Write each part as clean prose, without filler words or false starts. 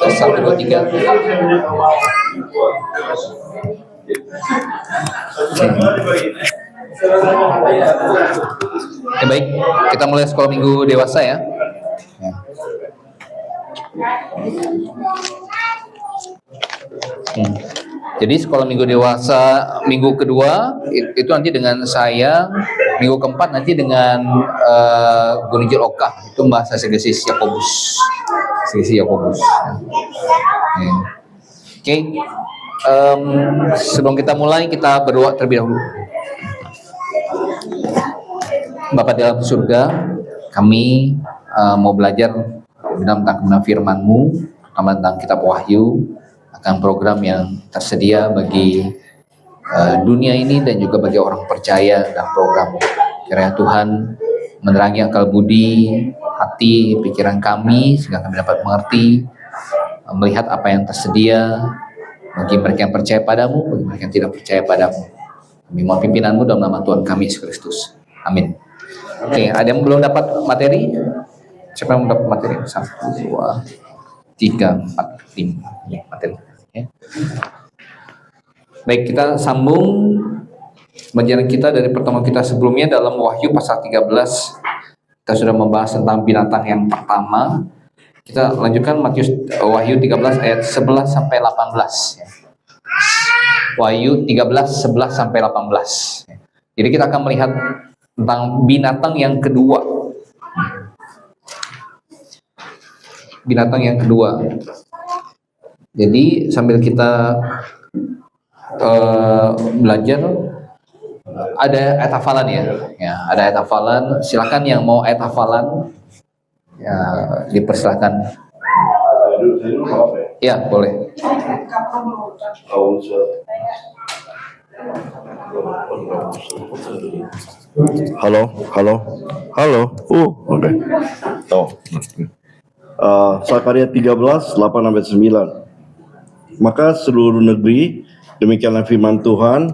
Tes 1, 2, 3. Oke, baik, kita mulai sekolah minggu dewasa ya. Jadi sekolah minggu dewasa minggu kedua itu nanti dengan saya, minggu keempat nanti dengan Gunijil Oka, itu bahasa Segesis Yakobus. Oke. Sebelum kita mulai, kita berdoa terlebih dahulu. Bapa di dalam surga, kami mau belajar tentang firman-Mu, tentang kitab Wahyu, akan program yang tersedia bagi dunia ini dan juga bagi orang percaya dan program. Kiranya Tuhan menerangi akal budi, hati, pikiran kami sehingga kami dapat mengerti, melihat apa yang tersedia bagi mereka yang percaya padamu, bagi mereka yang tidak percaya padamu. Kami mohon pimpinan-Mu dalam nama Tuhan kami Yesus Kristus. Amin. Oke, ada yang belum dapat materi? Siapa yang dapat materi? 1, 2, 3, 4, 5. Ya, materi. Ya. Baik, kita sambung pembelajaran kita dari pertemuan kita sebelumnya dalam Wahyu pasal 13. Kita sudah membahas tentang binatang yang pertama. Kita lanjutkan Wahyu 13 ayat 11 sampai 18. Wahyu 13 11 sampai 18. Jadi kita akan melihat tentang binatang yang kedua. Binatang yang kedua. Jadi sambil kita belajar, ada ayat hafalan ya, ada ayat hafalan. Silakan yang mau ayat hafalan, ya dipersilakan. Ya boleh. Halo. Oke. Sakaria 13 8-9. Maka seluruh negeri, demikianlah firman Tuhan,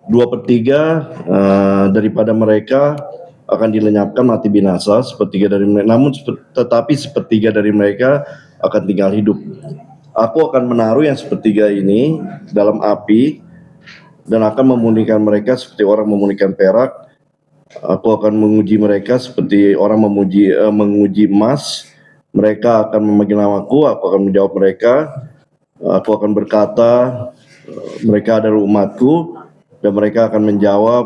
2/3 daripada mereka akan dilenyapkan mati binasa, sepertiga dari mereka, tetapi sepertiga dari mereka akan tinggal hidup. Aku akan menaruh yang sepertiga ini dalam api dan akan memurnikan mereka seperti orang memurnikan perak. Aku akan menguji mereka seperti orang menguji emas. Mereka akan memanggil namaku, aku akan menjawab mereka. Aku akan berkata, mereka adalah umatku, dan mereka akan menjawab,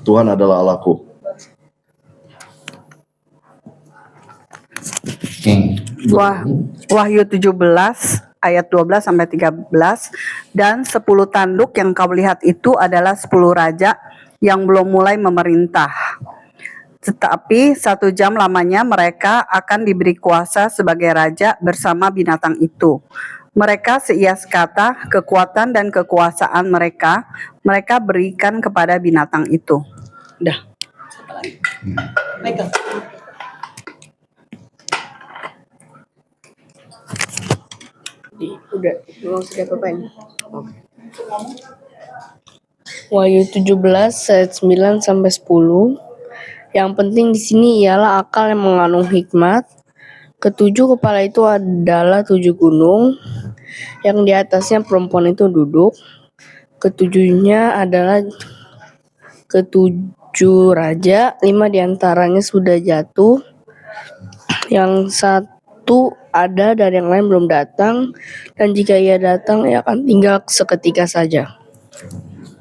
Tuhan adalah Allahku. Wahyu 17 ayat 12 sampai 13. Dan 10 tanduk yang kau lihat itu adalah 10 raja yang belum mulai memerintah. Tetapi 1 jam lamanya mereka akan diberi kuasa sebagai raja bersama binatang itu. Mereka seias kata, kekuatan dan kekuasaan mereka berikan kepada binatang itu. Dah. Michael. Udah, belum sudah apa-apain. Wahyu 17 ayat 9 sampai 10. Yang penting di sini ialah akal yang mengandung hikmat. Ketujuh kepala itu adalah 7 gunung, yang di atasnya perempuan itu duduk. Ketujuhnya adalah 7 raja, 5 diantaranya sudah jatuh. Yang 1 ada dan yang lain belum datang, dan jika ia datang, ia akan tinggal seketika saja.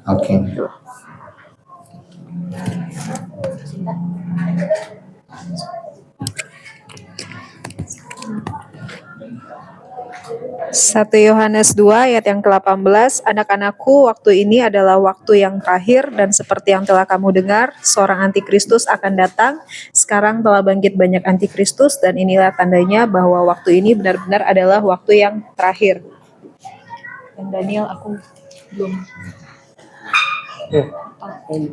Oke. Satu Yohanes 2 ayat yang ke-18, anak-anakku, waktu ini adalah waktu yang terakhir, dan seperti yang telah kamu dengar, seorang antikristus akan datang. Sekarang telah bangkit banyak antikristus, dan inilah tandanya bahwa waktu ini benar-benar adalah waktu yang terakhir. Dan Daniel aku belum.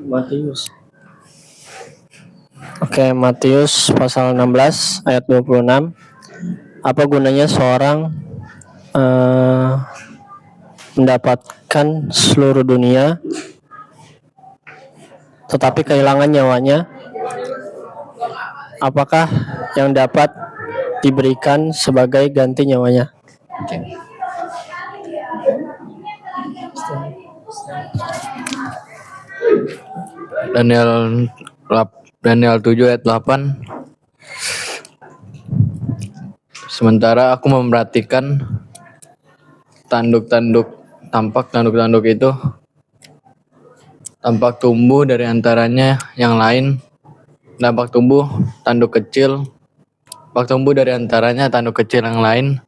Matius. Oke, Matius pasal 16 ayat 26. Apa gunanya seorang mendapatkan seluruh dunia tetapi kehilangan nyawanya? Apakah yang dapat diberikan sebagai ganti nyawanya? Oke. Daniel 7 ayat 8. Sementara aku memperhatikan tanduk-tanduk itu tampak tumbuh dari antaranya yang lain, tampak tumbuh dari antaranya tanduk kecil yang lain,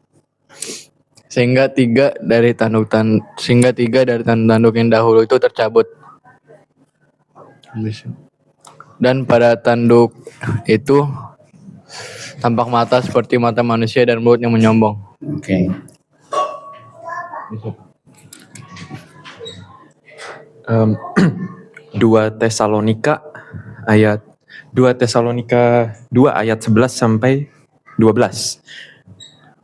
sehingga tiga dari tanduk yang dahulu itu tercabut. Dan pada tanduk itu tampak mata seperti mata manusia dan mulut yang menyombong. Oke. 2 Tesalonika 2 ayat 11 sampai 12.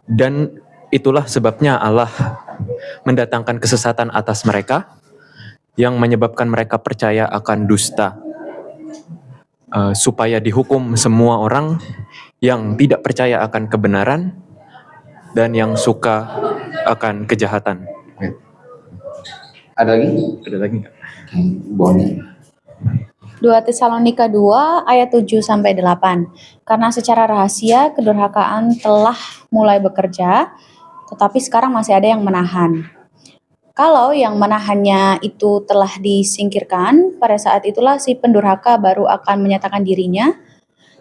Dan itulah sebabnya Allah mendatangkan kesesatan atas mereka yang menyebabkan mereka percaya akan dusta, supaya dihukum semua orang yang tidak percaya akan kebenaran dan yang suka akan kejahatan. Ada lagi? Ada lagi nggak? Oke, Boni. 2 Tesalonika 2 ayat 7 sampai 8. Karena secara rahasia kedurhakaan telah mulai bekerja, tetapi sekarang masih ada yang menahan. Kalau yang menahannya itu telah disingkirkan, pada saat itulah si pendurhaka baru akan menyatakan dirinya,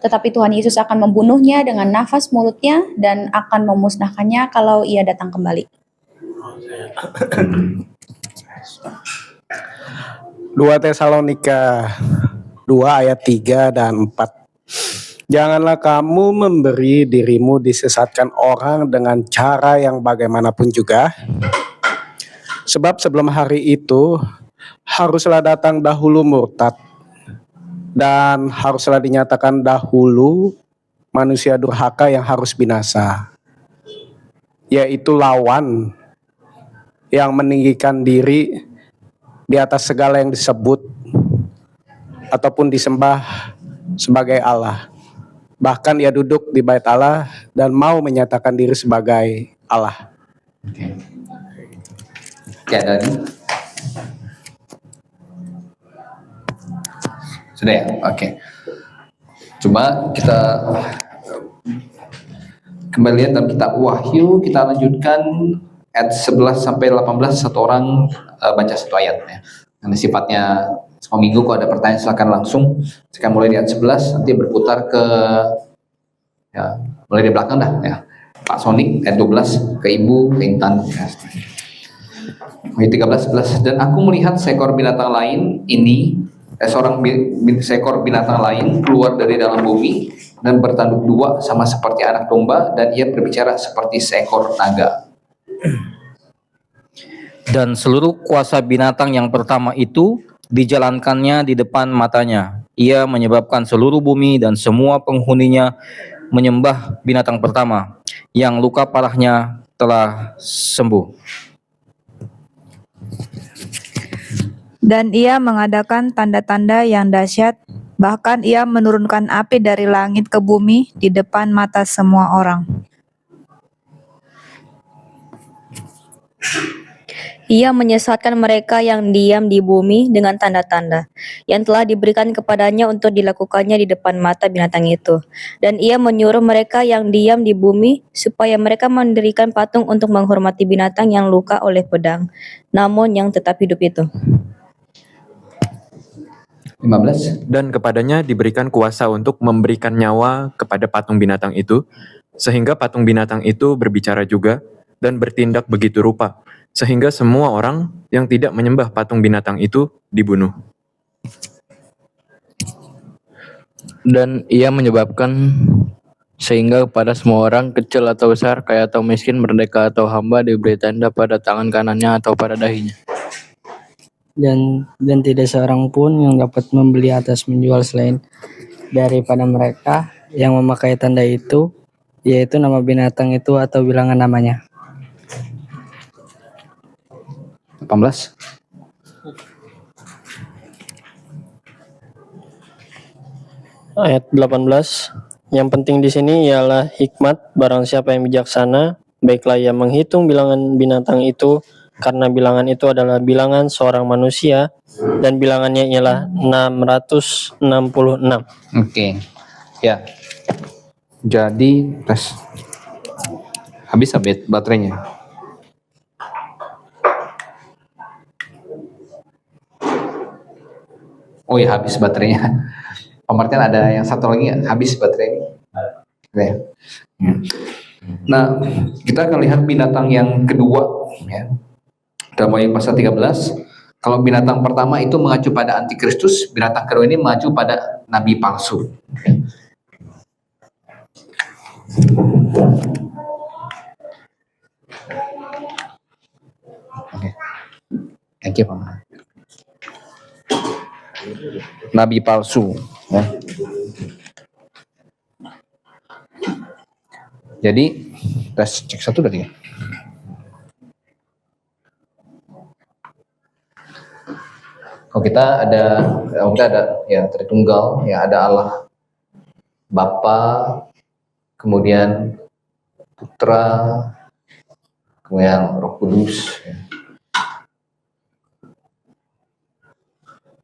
tetapi Tuhan Yesus akan membunuhnya dengan nafas mulutnya dan akan memusnahkannya kalau ia datang kembali. 2 Tesalonika 2 ayat 3 dan 4. Janganlah kamu memberi dirimu disesatkan orang dengan cara yang bagaimanapun juga. Sebab sebelum hari itu haruslah datang dahulu murtad, dan haruslah dinyatakan dahulu manusia durhaka yang harus binasa, yaitu lawan yang meninggikan diri di atas segala yang disebut ataupun disembah sebagai Allah. Bahkan ia duduk di bait Allah dan mau menyatakan diri sebagai Allah. Oke. Oke, ada lagi? Sudah ya? Oke. Coba kita kembali lihat dalam kitab Wahyu, kita lanjutkan ayat 11 sampai 18, satu orang baca satu ayat ya. Karena sifatnya semua minggu kalau ada pertanyaan silakan langsung. Sekarang mulai di ayat 11 nanti berputar ke ya, mulai di belakang dah ya. Pak Sonik ayat 12 ke Ibu, ke Intan ya. Ayat 13 11. Dan aku melihat seekor binatang lain seekor binatang lain keluar dari dalam bumi dan bertanduk dua sama seperti anak domba, dan ia berbicara seperti seekor naga. Dan seluruh kuasa binatang yang pertama itu dijalankannya di depan matanya. Ia menyebabkan seluruh bumi dan semua penghuninya menyembah binatang pertama, yang luka parahnya telah sembuh. Dan ia mengadakan tanda-tanda yang dahsyat, bahkan ia menurunkan api dari langit ke bumi di depan mata semua orang. Ia menyesatkan mereka yang diam di bumi dengan tanda-tanda yang telah diberikan kepadanya untuk dilakukannya di depan mata binatang itu. Dan ia menyuruh mereka yang diam di bumi supaya mereka mendirikan patung untuk menghormati binatang yang luka oleh pedang, namun yang tetap hidup itu. 15. Dan kepadanya diberikan kuasa untuk memberikan nyawa kepada patung binatang itu, sehingga patung binatang itu berbicara juga dan bertindak begitu rupa, sehingga semua orang yang tidak menyembah patung binatang itu dibunuh. Dan ia menyebabkan sehingga kepada semua orang, kecil atau besar, kaya atau miskin, merdeka atau hamba, diberi tanda pada tangan kanannya atau pada dahinya. Dan tidak seorang pun yang dapat membeli atas menjual selain daripada mereka yang memakai tanda itu, yaitu nama binatang itu atau bilangan namanya. 18. Ayat 18. Yang penting di sini ialah hikmat. Barang siapa yang bijaksana, baiklah ia menghitung bilangan binatang itu, karena bilangan itu adalah bilangan seorang manusia, dan bilangannya ialah 666. Oke. Ya. Jadi tes. Habis baterainya. Oh ya, habis baterainya. Pengertian ada yang satu lagi nggak? Habis baterainya. Oke. Nah, kita akan lihat binatang yang kedua ya. Dalam Wahyu pasal 13. Kalau binatang pertama itu mengacu pada antikristus, binatang kedua ini mengacu pada nabi palsu. Oke. Thank you, Pak. Nabi palsu ya. Jadi tes cek 1 dari 3. Kalau kita ada ya Tritunggal, ya ada Allah Bapa, kemudian Putra, kemudian Roh Kudus. Ya.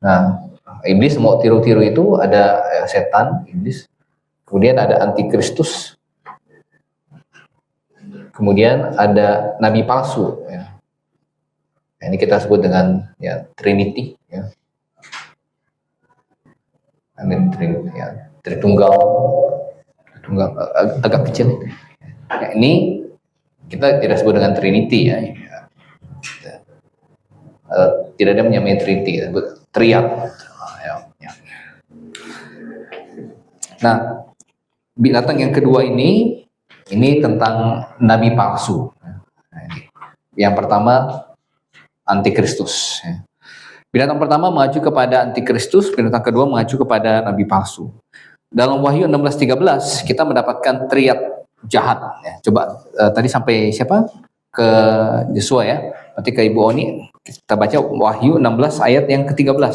Nah, iblis mau tiru-tiru itu ada setan, iblis, kemudian ada antikristus, kemudian ada nabi palsu. Ya. Nah, ini kita sebut dengan ya Trinity. Ya. Tritunggal agak kecil. Ya, ini kita tidak sebut dengan Trinity ya. Tidak ada menyamai Trinity, triad. Ya. Nah, binatang yang kedua ini tentang nabi palsu. Yang pertama antikristus. Binatang pertama mengacu kepada antikristus, binatang kedua mengacu kepada nabi palsu. Dalam Wahyu 16:13 kita mendapatkan triad jahat. Ya. Coba tadi sampai siapa? Ke Yosua ya. Nanti ke Ibu Oni kita baca Wahyu 16 ayat yang ke-13. Nah,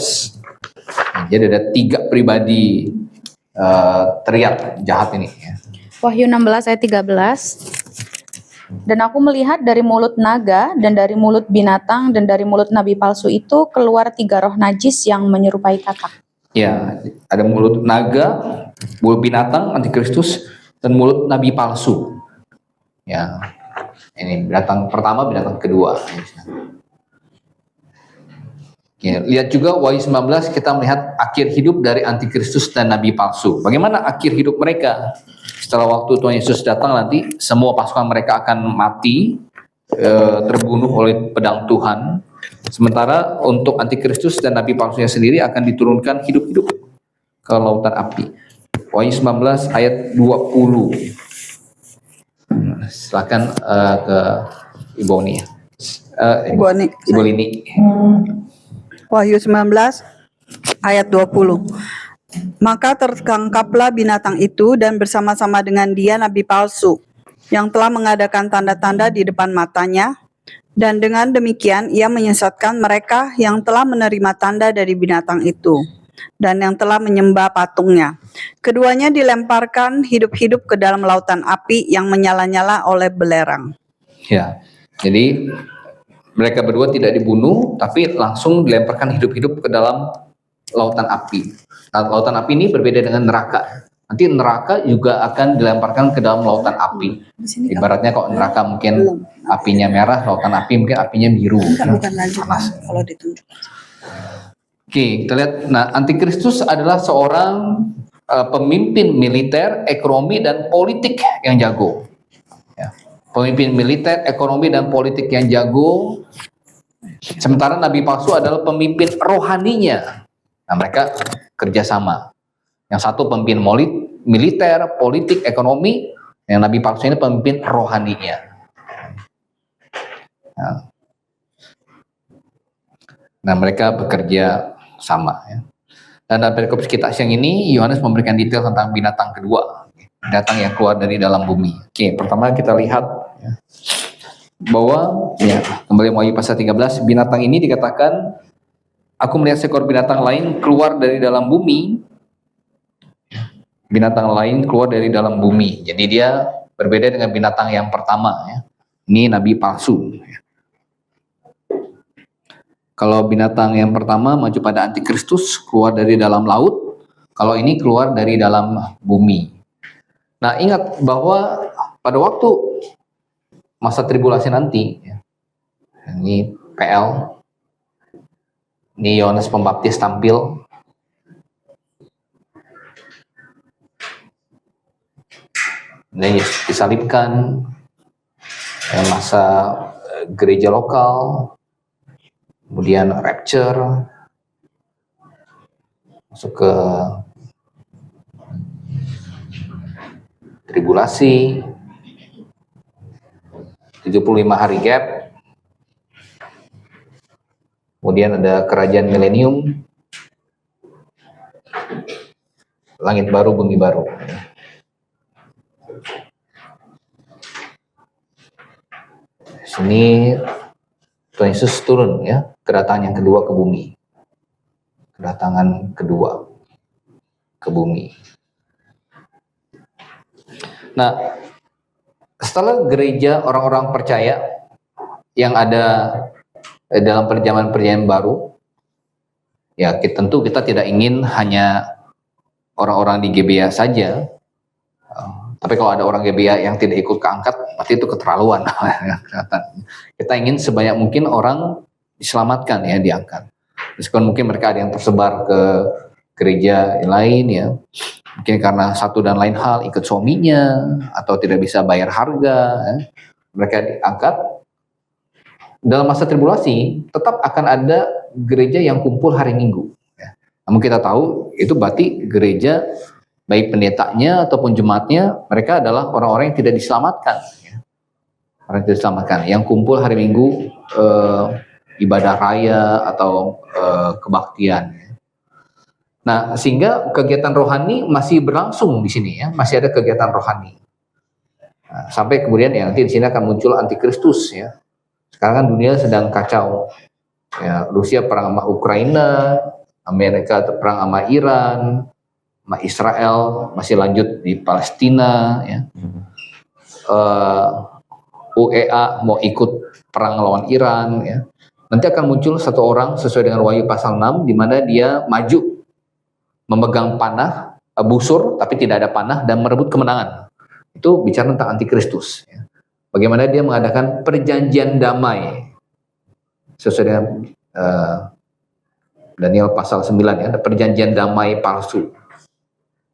jadi ada 3 pribadi triad jahat ini. Ya. Wahyu 16 ayat 13. Dan aku melihat dari mulut naga dan dari mulut binatang dan dari mulut nabi palsu itu keluar 3 roh najis yang menyerupai katak. Ya, ada mulut naga, mulut binatang, antikristus, dan mulut nabi palsu. Ya, ini binatang pertama, binatang kedua. Ya, lihat juga Wahyu 19 kita melihat akhir hidup dari antikristus dan nabi palsu. Bagaimana akhir hidup mereka? Setelah waktu Tuhan Yesus datang nanti semua pasukan mereka akan mati, terbunuh oleh pedang Tuhan. Sementara untuk antikristus dan nabi palsunya sendiri akan diturunkan hidup-hidup ke lautan api. Wahyu 19 ayat 20. Silakan ke Ibu Oni. Ibu Lini. Wahyu 19 ayat 20. Maka tertangkaplah binatang itu dan bersama-sama dengan dia nabi palsu yang telah mengadakan tanda-tanda di depan matanya, dan dengan demikian ia menyesatkan mereka yang telah menerima tanda dari binatang itu dan yang telah menyembah patungnya. Keduanya dilemparkan hidup-hidup ke dalam lautan api yang menyala-nyala oleh belerang. Ya, jadi mereka berdua tidak dibunuh, tapi langsung dilemparkan hidup-hidup ke dalam lautan api. Nah, lautan api ini berbeda dengan neraka. Nanti neraka juga akan dilemparkan ke dalam lautan api. Ibaratnya kalau neraka mungkin apinya merah, lautan api mungkin apinya biru. Panas. Kalau ditunjukkan. Oke, kita lihat. Nah, antikristus adalah seorang pemimpin militer, ekonomi, dan politik yang jago. Ya. Pemimpin militer, ekonomi, dan politik yang jago. Sementara nabi palsu adalah pemimpin rohaninya. Nah, mereka kerjasama. Yang satu pemimpin militer, politik, ekonomi. Yang nabi palsu ini pemimpin rohaninya. Nah, mereka bekerja sama. Ya. Dan dalam perikop kita siang ini, Yohanes memberikan detail tentang binatang kedua, binatang yang keluar dari dalam bumi. Oke, pertama kita lihat ya, bahwa ya, kembali Wahyu pasal 13, binatang ini dikatakan, aku melihat seekor binatang lain keluar dari dalam bumi. Binatang lain keluar dari dalam bumi. Jadi dia berbeda dengan binatang yang pertama. Ya. Ini nabi palsu. Kalau binatang yang pertama maju pada antikristus, keluar dari dalam laut. Kalau ini keluar dari dalam bumi. Nah, ingat bahwa pada waktu masa tribulasi nanti, ya, ini PL, ini Yohanes Pembaptis tampil. Ini disalibkan, masa gereja lokal, kemudian rapture, masuk ke tribulasi, 75 hari gap, kemudian ada kerajaan milenium, langit baru, bumi baru. Sini Tuhan Yesus turun ya, kedatangan yang kedua ke bumi. Kedatangan kedua ke bumi. Nah, setelah gereja orang-orang percaya yang ada dalam perjamuan-perjamuan baru, ya tentu kita tidak ingin hanya orang-orang di GBA saja. Tapi kalau ada orang GBA yang tidak ikut keangkat, berarti itu keterlaluan. Kita ingin sebanyak mungkin orang diselamatkan ya, diangkat. Meskipun mungkin mereka ada yang tersebar ke gereja lain ya, mungkin karena satu dan lain hal ikut suaminya atau tidak bisa bayar harga, ya. Mereka diangkat. Dalam masa tribulasi tetap akan ada gereja yang kumpul hari Minggu. Ya. Namun kita tahu itu berarti gereja baik pendetanya ataupun jemaatnya, mereka adalah orang-orang yang tidak diselamatkan. Ya. Orang yang tidak diselamatkan, yang kumpul hari Minggu ibadah raya atau kebaktian. Nah, sehingga kegiatan rohani masih berlangsung di sini ya, masih ada kegiatan rohani. Nah, sampai kemudian ya nanti di sini akan muncul antikristus ya. Sekarang kan dunia sedang kacau. Ya, Rusia perang sama Ukraina, Amerika perang sama Iran, sama Israel masih lanjut di Palestina ya. UEA mau ikut perang lawan Iran ya. Nanti akan muncul satu orang sesuai dengan Wahyu pasal 6 di mana dia maju memegang panah, busur tapi tidak ada panah dan merebut kemenangan. Itu bicara tentang antikristus ya. Bagaimana dia mengadakan perjanjian damai sesuai dengan Daniel pasal 9 ya, ada perjanjian damai palsu.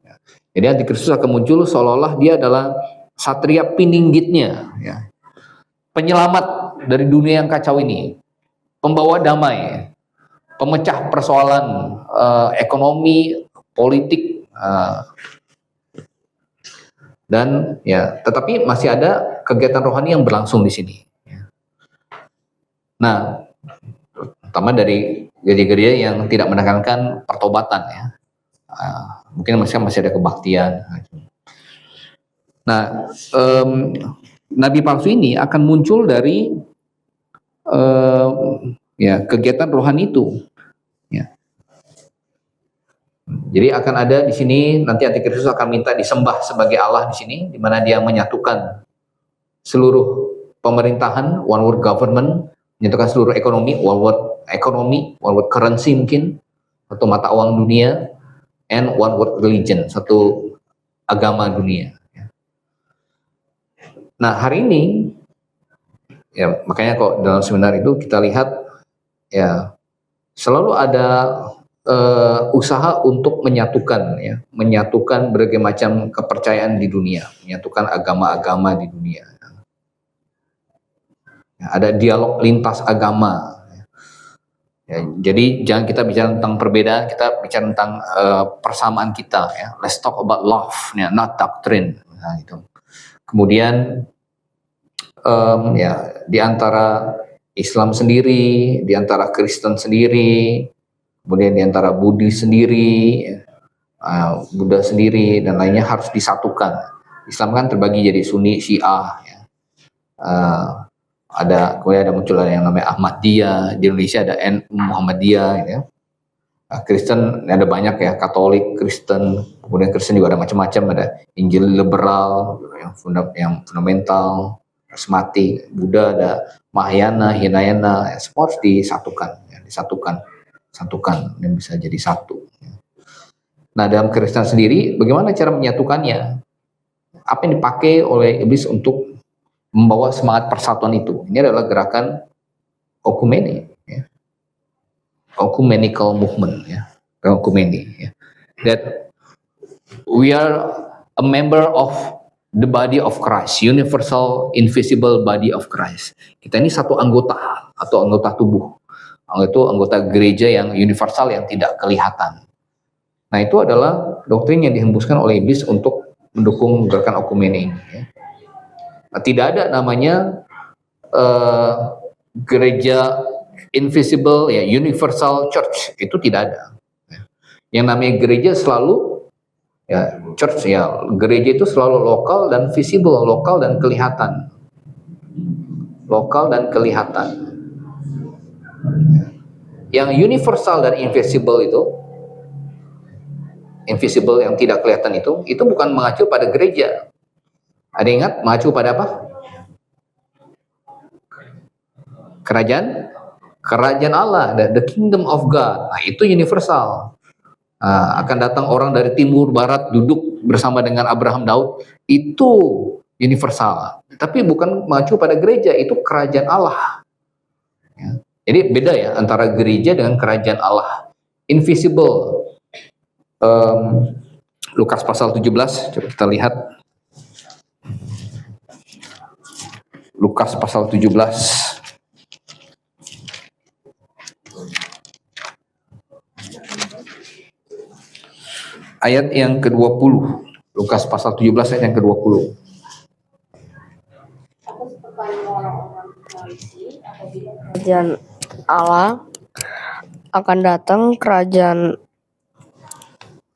Ya. Jadi antikristus akan muncul seolah-olah dia adalah satria pininggitnya ya. Penyelamat dari dunia yang kacau ini, pembawa damai, pemecah persoalan ekonomi, politik, dan ya, tetapi masih ada kegiatan rohani yang berlangsung di sini. Nah, terutama dari gereja-gereja yang tidak menekankan pertobatan ya, mungkin masih ada kebaktian. Nah, nabi palsu ini akan muncul dari ya kegiatan rohani itu. Ya. Jadi akan ada di sini nanti antikristus akan minta disembah sebagai Allah di sini, di mana dia menyatukan seluruh pemerintahan, one world government, menyatukan seluruh ekonomi, one world currency mungkin, satu mata uang dunia, and one world religion, satu agama dunia. Nah hari ini, ya makanya kok dalam seminar itu kita lihat ya selalu ada usaha untuk menyatukan ya, menyatukan berbagai macam kepercayaan di dunia, menyatukan agama-agama di dunia. Ya, ada dialog lintas agama. Ya, jadi jangan kita bicara tentang perbedaan, kita bicara tentang persamaan kita. Ya. Let's talk about love, ya, not doctrine. Nah, gitu. Kemudian ya di antara Islam sendiri, di antara Kristen sendiri, kemudian di antara Buddhis sendiri, Buddha sendiri, dan lainnya harus disatukan. Islam kan terbagi jadi Sunni, Syiah. Ya. Kemudian ada muncul yang namanya Ahmadiyah, di Indonesia ada NU Muhammadiyah, ya. Kristen ada banyak ya, Katolik, Kristen, kemudian Kristen juga ada macam-macam, ada Injil liberal, yang fundamental, karismatik, Buddha ada Mahayana, Hinayana, ya, semua harus disatukan, ya, satukan dan bisa jadi satu. Ya. Nah, dalam Kristen sendiri, bagaimana cara menyatukannya? Apa yang dipakai oleh iblis untuk membawa semangat persatuan itu? Ini adalah gerakan okumene, ya. Ecumenical movement, ya. Okumene, ya. That we are a member of the body of Christ, universal invisible body of Christ. Kita ini satu anggota atau anggota tubuh. Itu anggota gereja yang universal yang tidak kelihatan. Nah, itu adalah doktrin yang dihembuskan oleh iblis untuk mendukung gerakan okumene ini, ya. Tidak ada namanya gereja invisible, ya, universal church, itu tidak ada. Yang namanya gereja selalu, ya, church, ya, gereja itu selalu lokal dan visible, lokal dan kelihatan, Yang universal dan invisible itu, invisible yang tidak kelihatan itu bukan mengacu pada gereja. Ada ingat mengacu pada apa? Kerajaan Allah, the kingdom of God. Nah, itu universal. Akan datang orang dari timur barat duduk bersama dengan Abraham Daud, itu universal. Tapi bukan mengacu pada gereja, itu kerajaan Allah. Ya. Jadi beda ya antara gereja dengan kerajaan Allah. Invisible. Lukas pasal 17, coba kita lihat. Lukas pasal 17. Ayat yang ke-20. Lukas pasal 17 ayat yang ke-20. Kerajaan Allah akan datang, kerajaan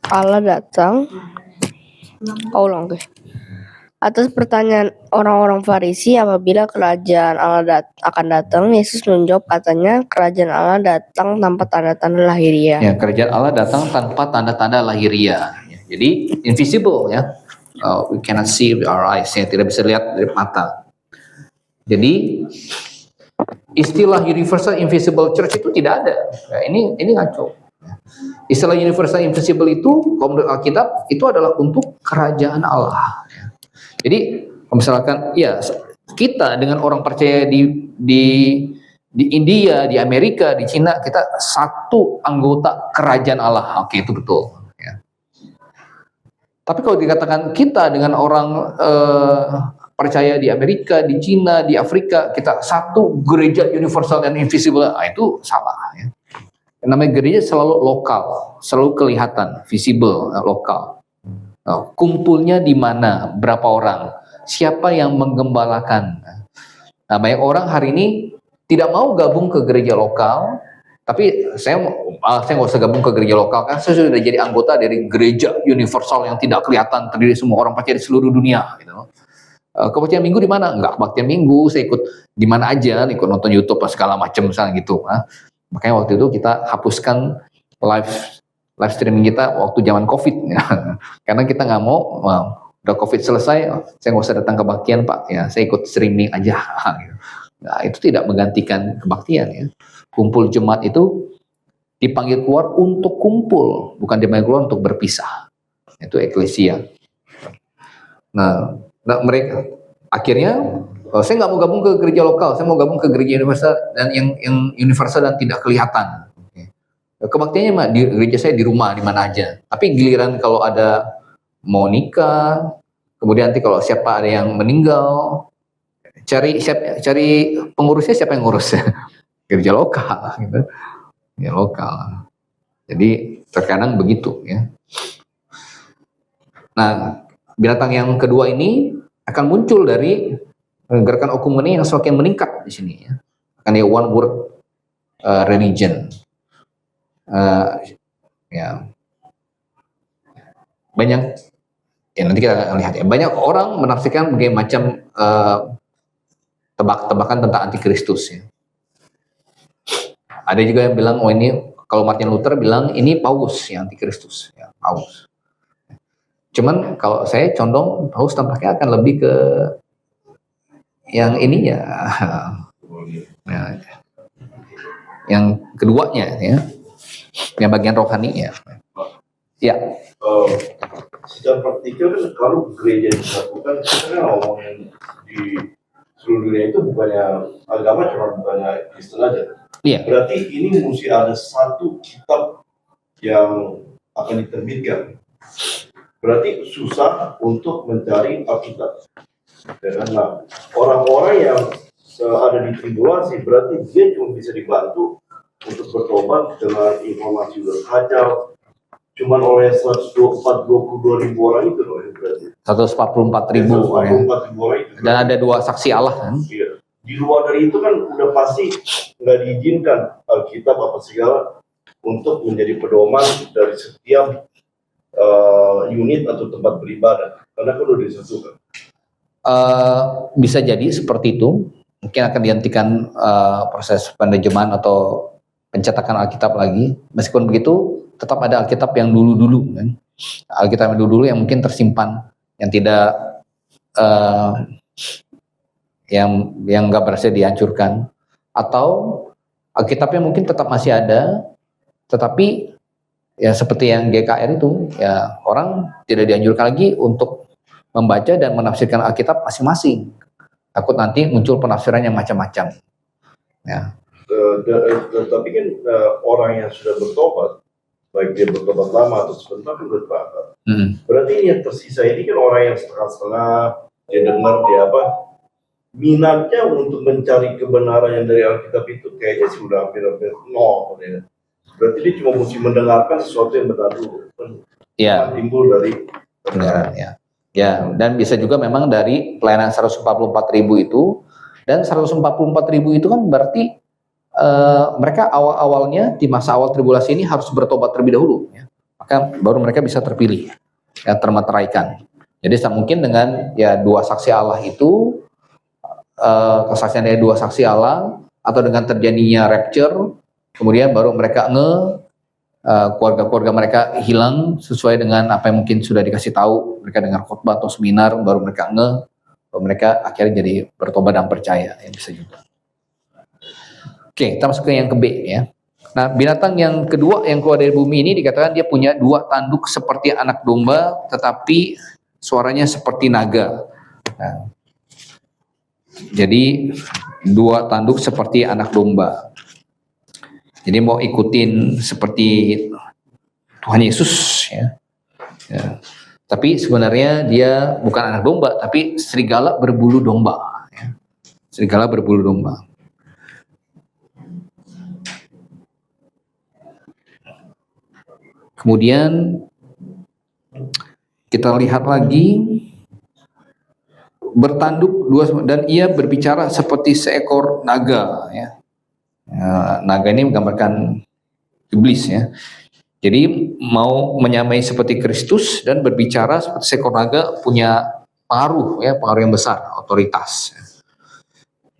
Allah datang. Ulang deh. Atas pertanyaan orang-orang Farisi apabila kerajaan Allah akan datang, Yesus menjawab, katanya, kerajaan Allah datang tanpa tanda-tanda lahiriah. Ya, kerajaan Allah datang tanpa tanda-tanda lahiriah. Ya, jadi invisible, ya. We cannot see with our eyes, ya, tidak bisa lihat dari mata. Jadi istilah universal invisible church itu tidak ada. Ya, ini ngaco. Istilah universal invisible itu, kalau menurut Alkitab, itu adalah untuk kerajaan Allah. Ya. Jadi, misalkan, ya, kita dengan orang percaya di India, di Amerika, di Cina, kita satu anggota kerajaan Allah. Oke, itu betul. Ya. Tapi kalau dikatakan kita dengan orang percaya di Amerika, di Cina, di Afrika, kita satu gereja universal dan invisible, itu salah. Ya. Yang namanya gereja selalu lokal, selalu kelihatan, visible, lokal. Kumpulnya di mana, berapa orang, siapa yang menggembalakan. Nah, banyak orang hari ini tidak mau gabung ke gereja lokal, tapi saya nggak usah gabung ke gereja lokal, kan saya sudah jadi anggota dari gereja universal yang tidak kelihatan, terdiri semua orang percaya di seluruh dunia. Gitu. Kebaktian minggu di mana? Enggak, kebaktian minggu saya ikut di mana aja, ikut nonton YouTube segala macam misalnya gitu. Makanya waktu itu kita hapuskan live streaming kita waktu zaman COVID, ya. Karena kita nggak mau, udah COVID selesai, saya nggak usah datang kebaktian Pak, ya, saya ikut streaming aja. Nah, itu tidak menggantikan kebaktian, ya. Kumpul jemaat itu dipanggil keluar untuk kumpul, bukan dipanggil keluar untuk berpisah. Itu eklesia. Nah mereka akhirnya, saya nggak mau gabung ke gereja lokal, saya mau gabung ke gereja universal dan yang universal dan tidak kelihatan. Kebaktiannya mah di gereja saya di rumah di mana aja. Tapi giliran kalau ada mau nikah, kemudian nanti kalau siapa ada yang meninggal, cari pengurusnya, siapa yang ngurus? Gereja lokal gitu. ya lokal. Jadi terkadang begitu ya. Nah, binatang yang kedua ini akan muncul dari gerakan okumene yang semakin meningkat di sini ya. Akan dia one world religion. Ya banyak ya, nanti kita akan lihat ya, banyak orang menafsirkan berbagai macam tebak-tebakan tentang antikristus ya. Ada juga yang bilang, oh ini, kalau Martin Luther bilang ini Paus yang antikristus ya, Paus. Cuman kalau saya condong Paus tampaknya akan lebih ke yang ininya ya, yang keduanya ya, yang bagian rohaninya ya. Secara praktikal kan kalau gereja disatukan, kita kan ngomongin di seluruh dunia itu bukannya agama, cuma bukannya Kristen aja. Iya. Berarti ini mesti ada satu kitab yang akan diterbitkan. Berarti susah untuk mencari Alkitab. Karena orang-orang yang ada di tribulasi berarti dia cuma bisa dibantu untuk bertobat dengan informasi udah kacau. Cuman oleh 142.000 orang itu loh berarti. 144.000 orang. 144.000 orang itu. Dan ada 2 saksi Allah kan. Iya. Di luar dari itu kan udah pasti nggak diizinkan Alkitab apa segala untuk menjadi pedoman dari setiap unit atau tempat beribadah. Karena kan udah disatukan. Bisa jadi seperti itu. Mungkin akan dihentikan proses penerjemahan atau pencetakan Alkitab lagi. Meskipun begitu, tetap ada Alkitab yang dulu-dulu kan. Alkitab yang dulu-dulu yang mungkin tersimpan, yang tidak yang nggak berhasil dihancurkan, atau Alkitabnya mungkin tetap masih ada, tetapi ya seperti yang GKR itu, ya orang tidak dianjurkan lagi untuk membaca dan menafsirkan Alkitab masing-masing. Takut nanti muncul penafsiran yang macam-macam. Ya. Tapi kan orang yang sudah bertobat, baik dia bertobat lama atau sebentar kan bertobat. Berarti ini yang tersisa ini kan orang yang setengah-setengah, dia dengar dia apa, minatnya untuk mencari kebenaran yang dari Alkitab itu kayaknya sih udah hampir-hampir nol. Ya. Berarti dia cuma mesti mendengarkan sesuatu yang benar dulu. Ya. Timbul dari kebenaran. Ya. Ya, dan bisa juga memang dari pelayanan 144.000 itu, dan 144.000 itu kan berarti mereka awal-awalnya di masa awal tribulasi ini harus bertobat terlebih dahulu, ya. Maka baru mereka bisa terpilih, ya, termateraikan. Jadi mungkin dengan ya 2 saksi Allah itu, kesaksian dari 2 saksi Allah, atau dengan terjadinya rapture, kemudian baru mereka keluarga-keluarga mereka hilang sesuai dengan apa yang mungkin sudah dikasih tahu, mereka dengar khotbah atau seminar, baru mereka baru mereka akhirnya jadi bertobat dan percaya, ya bisa juga. Oke, kita masuk ke yang ke B ya. Nah, binatang yang kedua yang keluar dari bumi ini dikatakan dia punya 2 tanduk seperti anak domba, tetapi suaranya seperti naga. Nah, jadi 2 tanduk seperti anak domba. Jadi mau ikutin seperti Tuhan Yesus ya. Ya. Tapi sebenarnya dia bukan anak domba, tapi serigala berbulu domba. Ya. Serigala berbulu domba. Kemudian kita lihat lagi, bertanduk 2 dan ia berbicara seperti seekor naga ya. Naga ini menggambarkan iblis ya. Jadi mau menyamai seperti Kristus dan berbicara seperti seekor naga, punya pengaruh ya, pengaruh yang besar, otoritas.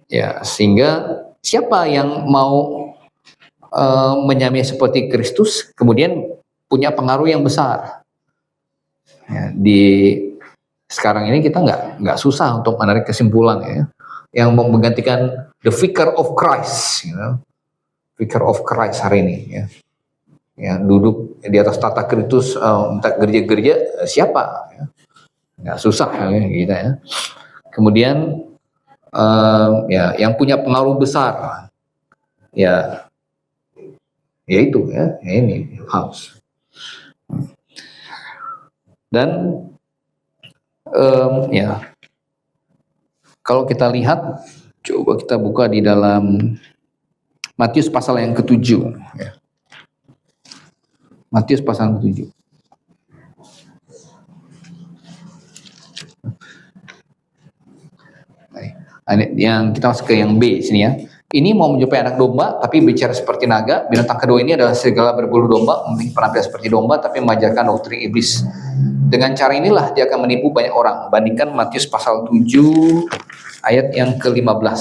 Ya, sehingga siapa yang mau menyamai seperti Kristus kemudian punya pengaruh yang besar. Ya, di sekarang ini kita nggak susah untuk menarik kesimpulan ya, yang mau menggantikan the Vicar of Christ, Vicar of Christ hari ini ya, yang duduk di atas tata Kristus, gereja-gereja siapa? Ya. Nggak susah ya, gitu ya. Kemudian ya yang punya pengaruh besar, ya itu ya ini house. Dan ya kalau kita lihat, coba kita buka di dalam Matius pasal yang ke-7 ya. Matius pasal 7. Yang kita masuk ke yang B sini ya. Ini mau menjumpai anak domba, tapi bicara seperti naga. Binatang kedua ini adalah serigala berbulu domba, memiliki penampilan seperti domba, tapi mengajarkan doktrin iblis. Dengan cara inilah dia akan menipu banyak orang. Bandingkan Matius pasal 7 ayat yang ke-15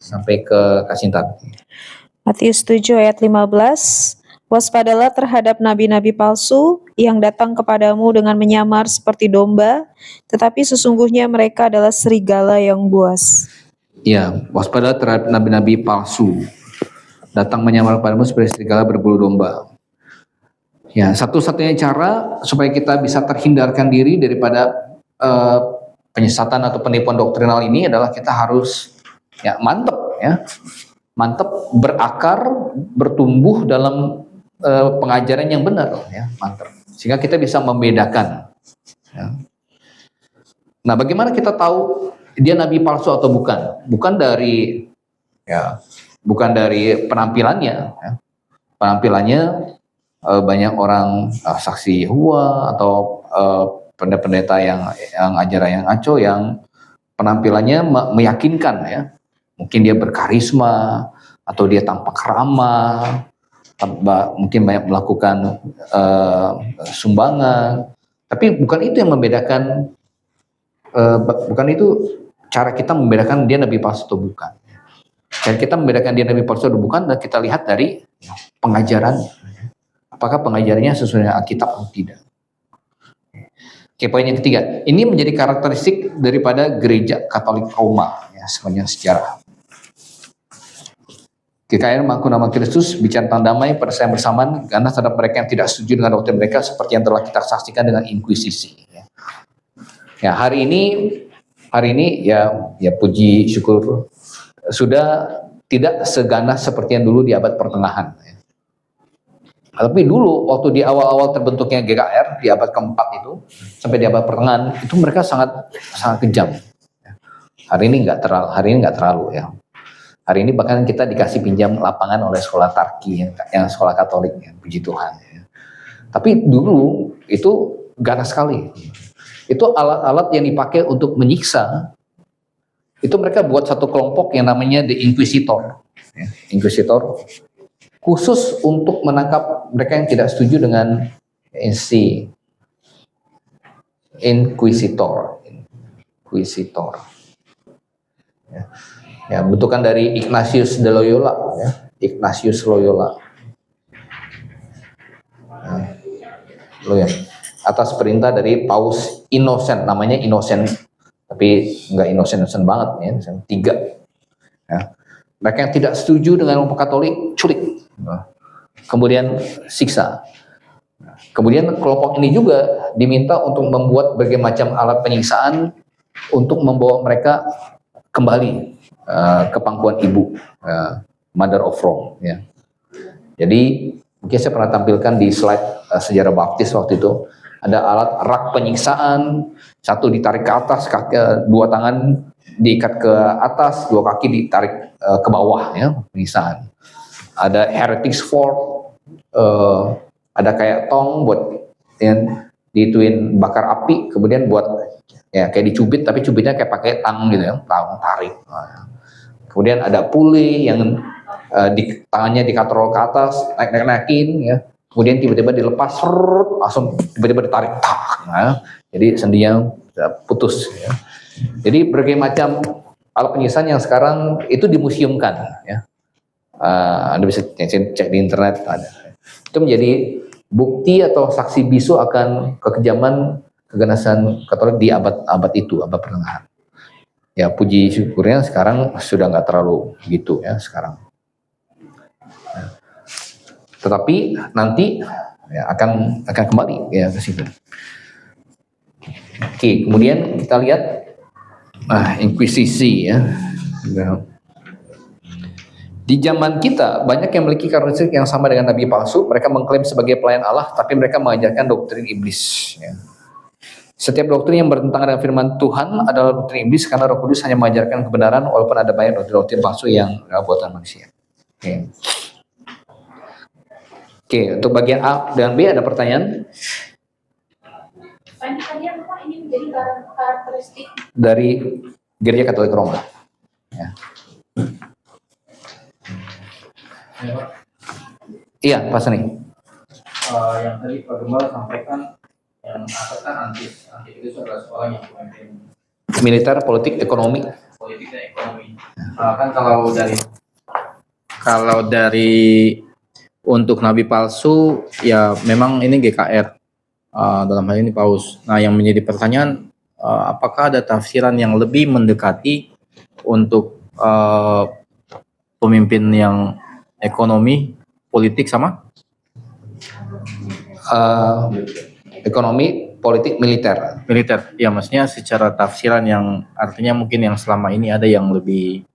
sampai ke Kasinta. Matius 7 ayat 15. Waspadalah terhadap nabi-nabi palsu yang datang kepadamu dengan menyamar seperti domba, tetapi sesungguhnya mereka adalah serigala yang buas. Ya, waspada terhadap nabi-nabi palsu. Datang menyamar padamu seperti serigala berbulu domba. Ya, satu-satunya cara supaya kita bisa terhindarkan diri daripada penyesatan atau penipuan doktrinal ini adalah kita harus ya mantep ya. Mantep, berakar, bertumbuh dalam pengajaran yang benar ya, mantep. Sehingga kita bisa membedakan. Ya. Nah, bagaimana kita tahu dia nabi palsu atau bukan? Bukan dari penampilannya. Ya. Penampilannya banyak orang saksi Yehova atau pendeta-pendeta yang ajaran yang ngaco yang penampilannya meyakinkan ya. Mungkin dia berkarisma atau dia tampak ramah, mungkin banyak melakukan sumbangan. Tapi bukan itu yang membedakan. Bukan itu cara kita membedakan dia nabi palsu atau bukan. Dan kita membedakan dia nabi palsu atau bukan dan kita lihat dari pengajarannya. Apakah pengajarannya sesuai dengan Alkitab atau tidak. Oke, poin yang ketiga. Ini menjadi karakteristik daripada gereja Katolik Roma ya, sepanjang sejarah. GKR mengaku nama Kristus, bicara tentang damai pada saat yang bersamaan, karena terhadap mereka yang tidak setuju dengan doktrin mereka seperti yang telah kita saksikan dengan inkuisisi. Ya, hari ini ya puji syukur sudah tidak seganas seperti yang dulu di abad pertengahan. Tapi dulu waktu di awal-awal terbentuknya GKR di abad keempat itu sampai di abad pertengahan itu mereka sangat kejam. Hari ini nggak terlalu ya. Hari ini bahkan kita dikasih pinjam lapangan oleh sekolah Tarki yang sekolah Katolik ya, puji Tuhan. Ya. Tapi dulu itu ganas sekali. Itu alat-alat yang dipakai untuk menyiksa. Itu mereka buat satu kelompok yang namanya The Inquisitor. Ya, Inquisitor khusus untuk menangkap mereka yang tidak setuju dengan Inquisitor. Ya, bentukan dari Ignatius de Loyola, ya. Ignatius Loyola. Atas perintah dari Paus Innocent, namanya Innocent, tapi nggak innocent banget ya, 3. Ya. Mereka yang tidak setuju dengan kelompok Katolik culik, kemudian siksa. Kemudian kelompok ini juga diminta untuk membuat berbagai macam alat penyiksaan untuk membawa mereka kembali ke pangkuan ibu, Mother of Rome. Ya. Jadi mungkin saya pernah tampilkan di slide sejarah baptis waktu itu. Ada alat rak penyiksaan, satu ditarik ke atas, dua tangan diikat ke atas, dua kaki ditarik ke bawah, ya, penyiksaan. Ada heretics fork, ada kayak tong buat yang dituin bakar api, kemudian buat ya kayak dicubit, tapi cubitnya kayak pakai tang gitu ya, tang tarik. Kemudian ada puli yang di tangannya dikatrol ke atas, naik-naikin, ya. Kemudian tiba-tiba dilepas, langsung tiba-tiba ditarik, nah, jadi sendinya putus. Ya. Jadi berbagai macam alat penyiksaan yang sekarang itu dimuseumkan. Ya. Anda bisa cek di internet, ada. Itu menjadi bukti atau saksi bisu akan kekejaman keganasan Katolik di abad itu, abad pertengahan. Ya puji syukurnya sekarang sudah nggak terlalu gitu ya sekarang. Tetapi nanti ya, akan kembali ya ke situ. Oke, kemudian kita lihat inkuisisi ya. Di zaman kita banyak yang memiliki karakteristik yang sama dengan nabi palsu. Mereka mengklaim sebagai pelayan Allah, tapi mereka mengajarkan doktrin iblis. Ya. Setiap doktrin yang bertentangan dengan firman Tuhan adalah doktrin iblis karena Roh Kudus hanya mengajarkan kebenaran walaupun ada banyak doktrin palsu yang buatan manusia. Oke. Oke, untuk bagian A dan B ada pertanyaan Ini menjadi karakteristik dari Gereja Katolik Roma. Ya. Iya, Pak Seni. Yang tadi Pak Gembala sampaikan yang katakan anti itu adalah seorang yang pemimpin Militer, politik, ekonomi. politik dan ekonomi. Kan kalau dari untuk nabi palsu ya memang ini GKR dalam hal ini Paus. Nah, yang menjadi pertanyaan apakah ada tafsiran yang lebih mendekati untuk pemimpin yang ekonomi, politik sama Ekonomi, politik, militer. militer? Ya, maksudnya secara tafsiran yang artinya mungkin yang selama ini ada yang lebih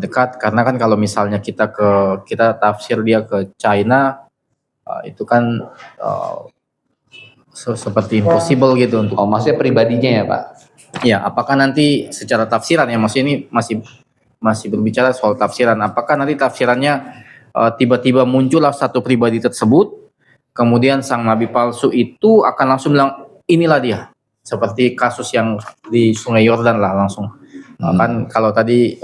dekat, karena kan kalau misalnya kita tafsir dia ke China itu kan seperti impossible gitu untuk maksudnya pribadinya ya Pak? Ya, apakah nanti secara tafsiran ya, maksudnya ini masih berbicara soal tafsiran, apakah nanti tafsirannya tiba-tiba muncullah satu pribadi tersebut, kemudian sang nabi palsu itu akan langsung bilang inilah dia, seperti kasus yang di Sungai Yordan lah langsung. Kan kalau tadi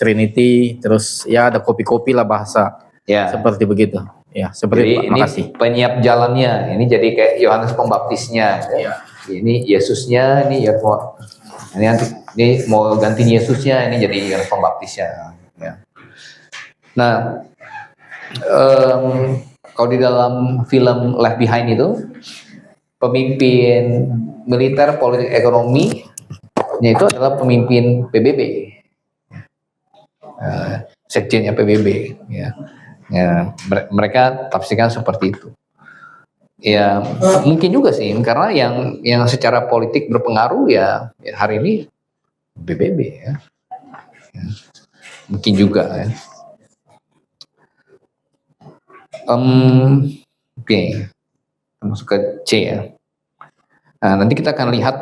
Trinity, terus ya ada kopi-kopi lah bahasa seperti begitu. Ya, seperti jadi makasih. Ini penyiap jalannya, ini jadi kayak Yohanes Pembaptisnya. Ya. Ini Yesusnya, ini mau ganti Yesusnya, ini jadi Yohanes Pembaptisnya. Ya. Nah, kalau di dalam film Left Behind itu, pemimpin militer, politik, ekonomi, itu adalah pemimpin PBB, sekjennya PBB. Ya. Ya, mereka tafsirkan seperti itu. Ya, mungkin juga sih, karena yang secara politik berpengaruh ya hari ini PBB ya. Mungkin juga ya. Oke, masuk ke C ya. Nah, nanti kita akan lihat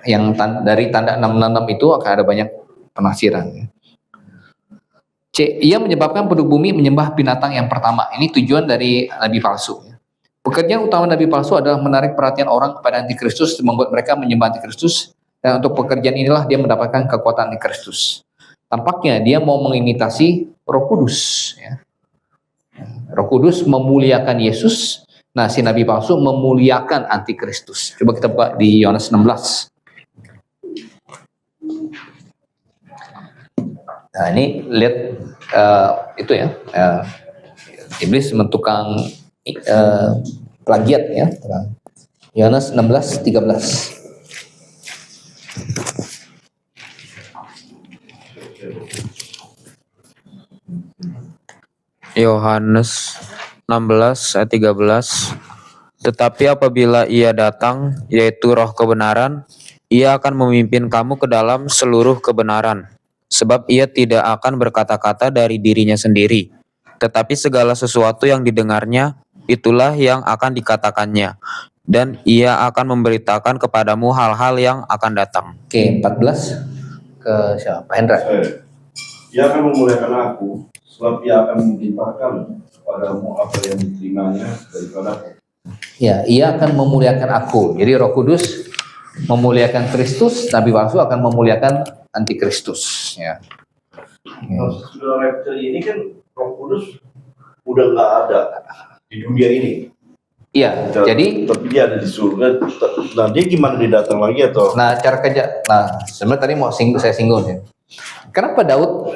yang dari tanda 666 itu akan ada banyak penafsiran. Ya. C. Ia menyebabkan penduduk bumi menyembah binatang yang pertama. Ini tujuan dari nabi palsu. Pekerjaan utama nabi palsu adalah menarik perhatian orang kepada antikristus, membuat mereka menyembah antikristus, dan untuk pekerjaan inilah dia mendapatkan kekuatan antikristus. Tampaknya dia mau mengimitasi Roh Kudus. Ya. Roh Kudus memuliakan Yesus. Nah, si nabi palsu memuliakan antikristus. Coba kita buka di Yohanes 16. Nah, ini lihat itu ya, iblis mentukang plagiat ya. Yohanes 16:13. Yohanes 16 ayat 13. Tetapi apabila ia datang, yaitu Roh kebenaran, ia akan memimpin kamu ke dalam seluruh kebenaran. Sebab ia tidak akan berkata-kata dari dirinya sendiri, tetapi segala sesuatu yang didengarnya, itulah yang akan dikatakannya. Dan ia akan memberitakan kepadamu hal-hal yang akan datang. Oke, 14 ke siapa? Hendra. Ia akan memuliakan aku, sebab ia akan memberitakan kepadamu apa yang diterimanya daripada. Ya, ia akan memuliakan aku. Jadi Roh Kudus memuliakan Kristus, nabi palsu akan memuliakan antikristus. Ya. Nah, sudah rapture ini kan Roh Kudus udah nggak ada di dunia ini. Iya, jadi tapi dia ada di surga. Nah, dia gimana dia datang lagi atau? Nah, cara kerja. Nah, sebenarnya tadi saya singgung ya. Kenapa Daud?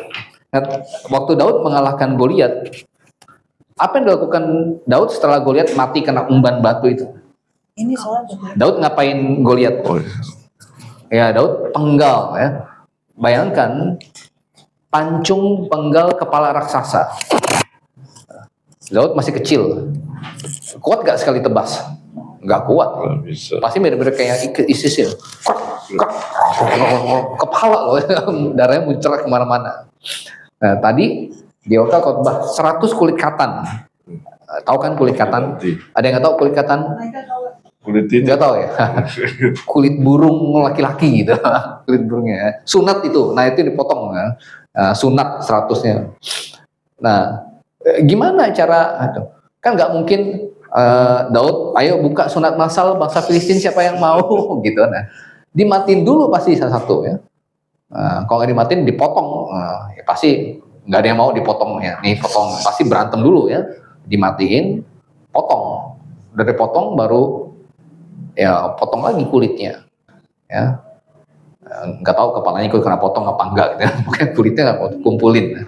Waktu Daud mengalahkan Goliat, apa yang dilakukan Daud setelah Goliat mati kena umban batu itu? Ini soal Daud ngapain Goliat? Ya, Daud penggal ya. Bayangkan pancung penggal kepala raksasa. Daud masih kecil. Kuat gak sekali tebas? Gak kuat. Pasti mirip-mirip kayak ISIS ya. Kepala loh, darahnya muncrat kemana-mana. Nah, tadi di Oka khotbah 100 kulit katan. Tahu kan kulit katan? Ada yang nggak tahu kulit katan? Kulit itu nggak tahu ya. Kulit burung laki-laki gitu. Kulit burungnya. Ya. Sunat itu. Nah, itu dipotong ya. Sunat 100-nya. Nah, gimana cara Kan nggak mungkin Daud, ayo buka sunat massal bangsa Filistin siapa yang mau gitu. Nah, dimatiin dulu pasti salah satu ya. Kalau nggak dimatiin dipotong, ya pasti nggak ada yang mau dipotong ya. Nih potong pasti berantem dulu ya. Dimatiin, potong. Udah dipotong baru ya potong lagi kulitnya ya. Nggak tahu kepalanya ikut kena potong apa enggak gitu ya. Mungkin kulitnya nggak kumpulin.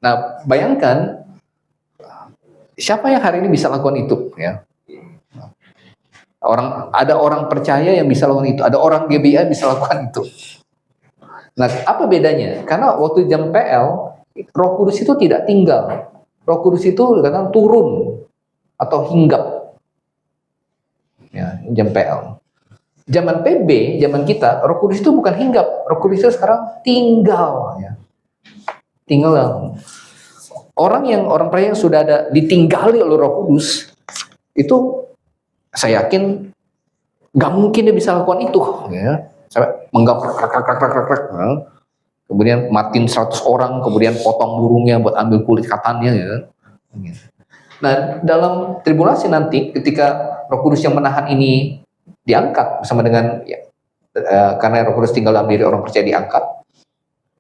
Nah, bayangkan siapa yang hari ini bisa lakukan itu ya? Ada orang percaya yang bisa lakukan itu, ada orang GBI yang bisa lakukan itu. Nah, apa bedanya? Karena waktu jam PL, Roh Kudus itu tidak tinggal. Roh Kudus itu kadang turun atau hinggap. Ya, jam PL. Zaman PB, zaman kita, Roh Kudus itu bukan hinggap. Roh Kudus itu sekarang tinggal ya. Tinggal. Orang percaya yang sudah ada ditinggali oleh Roh Kudus itu saya yakin nggak mungkin dia bisa lakukan itu ya. Saya menggaprak kemudian matiin 100 orang, kemudian potong burungnya buat ambil kulit katannya ya. Nah, dalam tribulasi nanti ketika Roh Kudus yang menahan ini diangkat bersama dengan ya, karena Roh Kudus tinggal dalam diri orang percaya diangkat.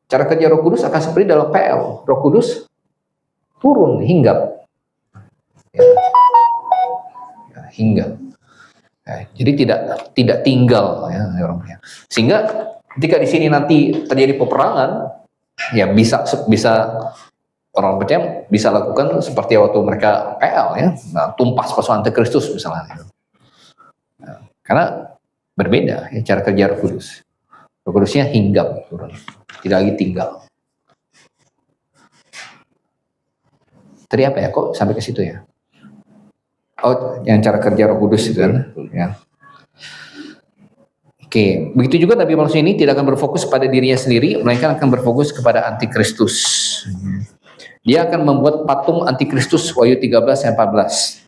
Cara kerja Roh Kudus akan seperti dalam PL. Roh Kudus turun hinggap. Ya, hinggap. Ya, jadi tidak tinggal ya orangnya. Sehingga ketika di sini nanti terjadi peperangan, ya bisa orang percaya bisa lakukan seperti waktu mereka PL ya, nah, tumpas pasukan antikristus misalnya. Nah, karena berbeda ya cara kerja Roh Kudus. Roh Kudusnya hinggap turun, tidak lagi tinggal. Tadi apa ya? Kok sampai ke situ ya? Oh, yang cara kerja Roh Kudus itu kan? Ya. Oke, begitu juga Nabi palsu ini tidak akan berfokus pada dirinya sendiri, melainkan akan berfokus kepada antikristus. Dia akan membuat patung antikristus, Wahyu 13 ayat 14.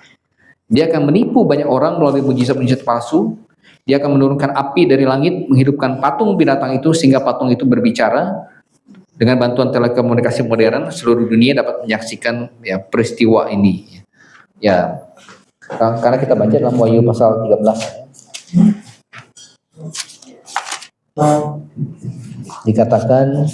Dia akan menipu banyak orang melalui mujizat-mujizat palsu. Dia akan menurunkan api dari langit, menghidupkan patung binatang itu sehingga patung itu berbicara. Dengan bantuan telekomunikasi modern, seluruh dunia dapat menyaksikan ya peristiwa ini. Ya, karena kita baca dalam Wahyu pasal 13 dikatakan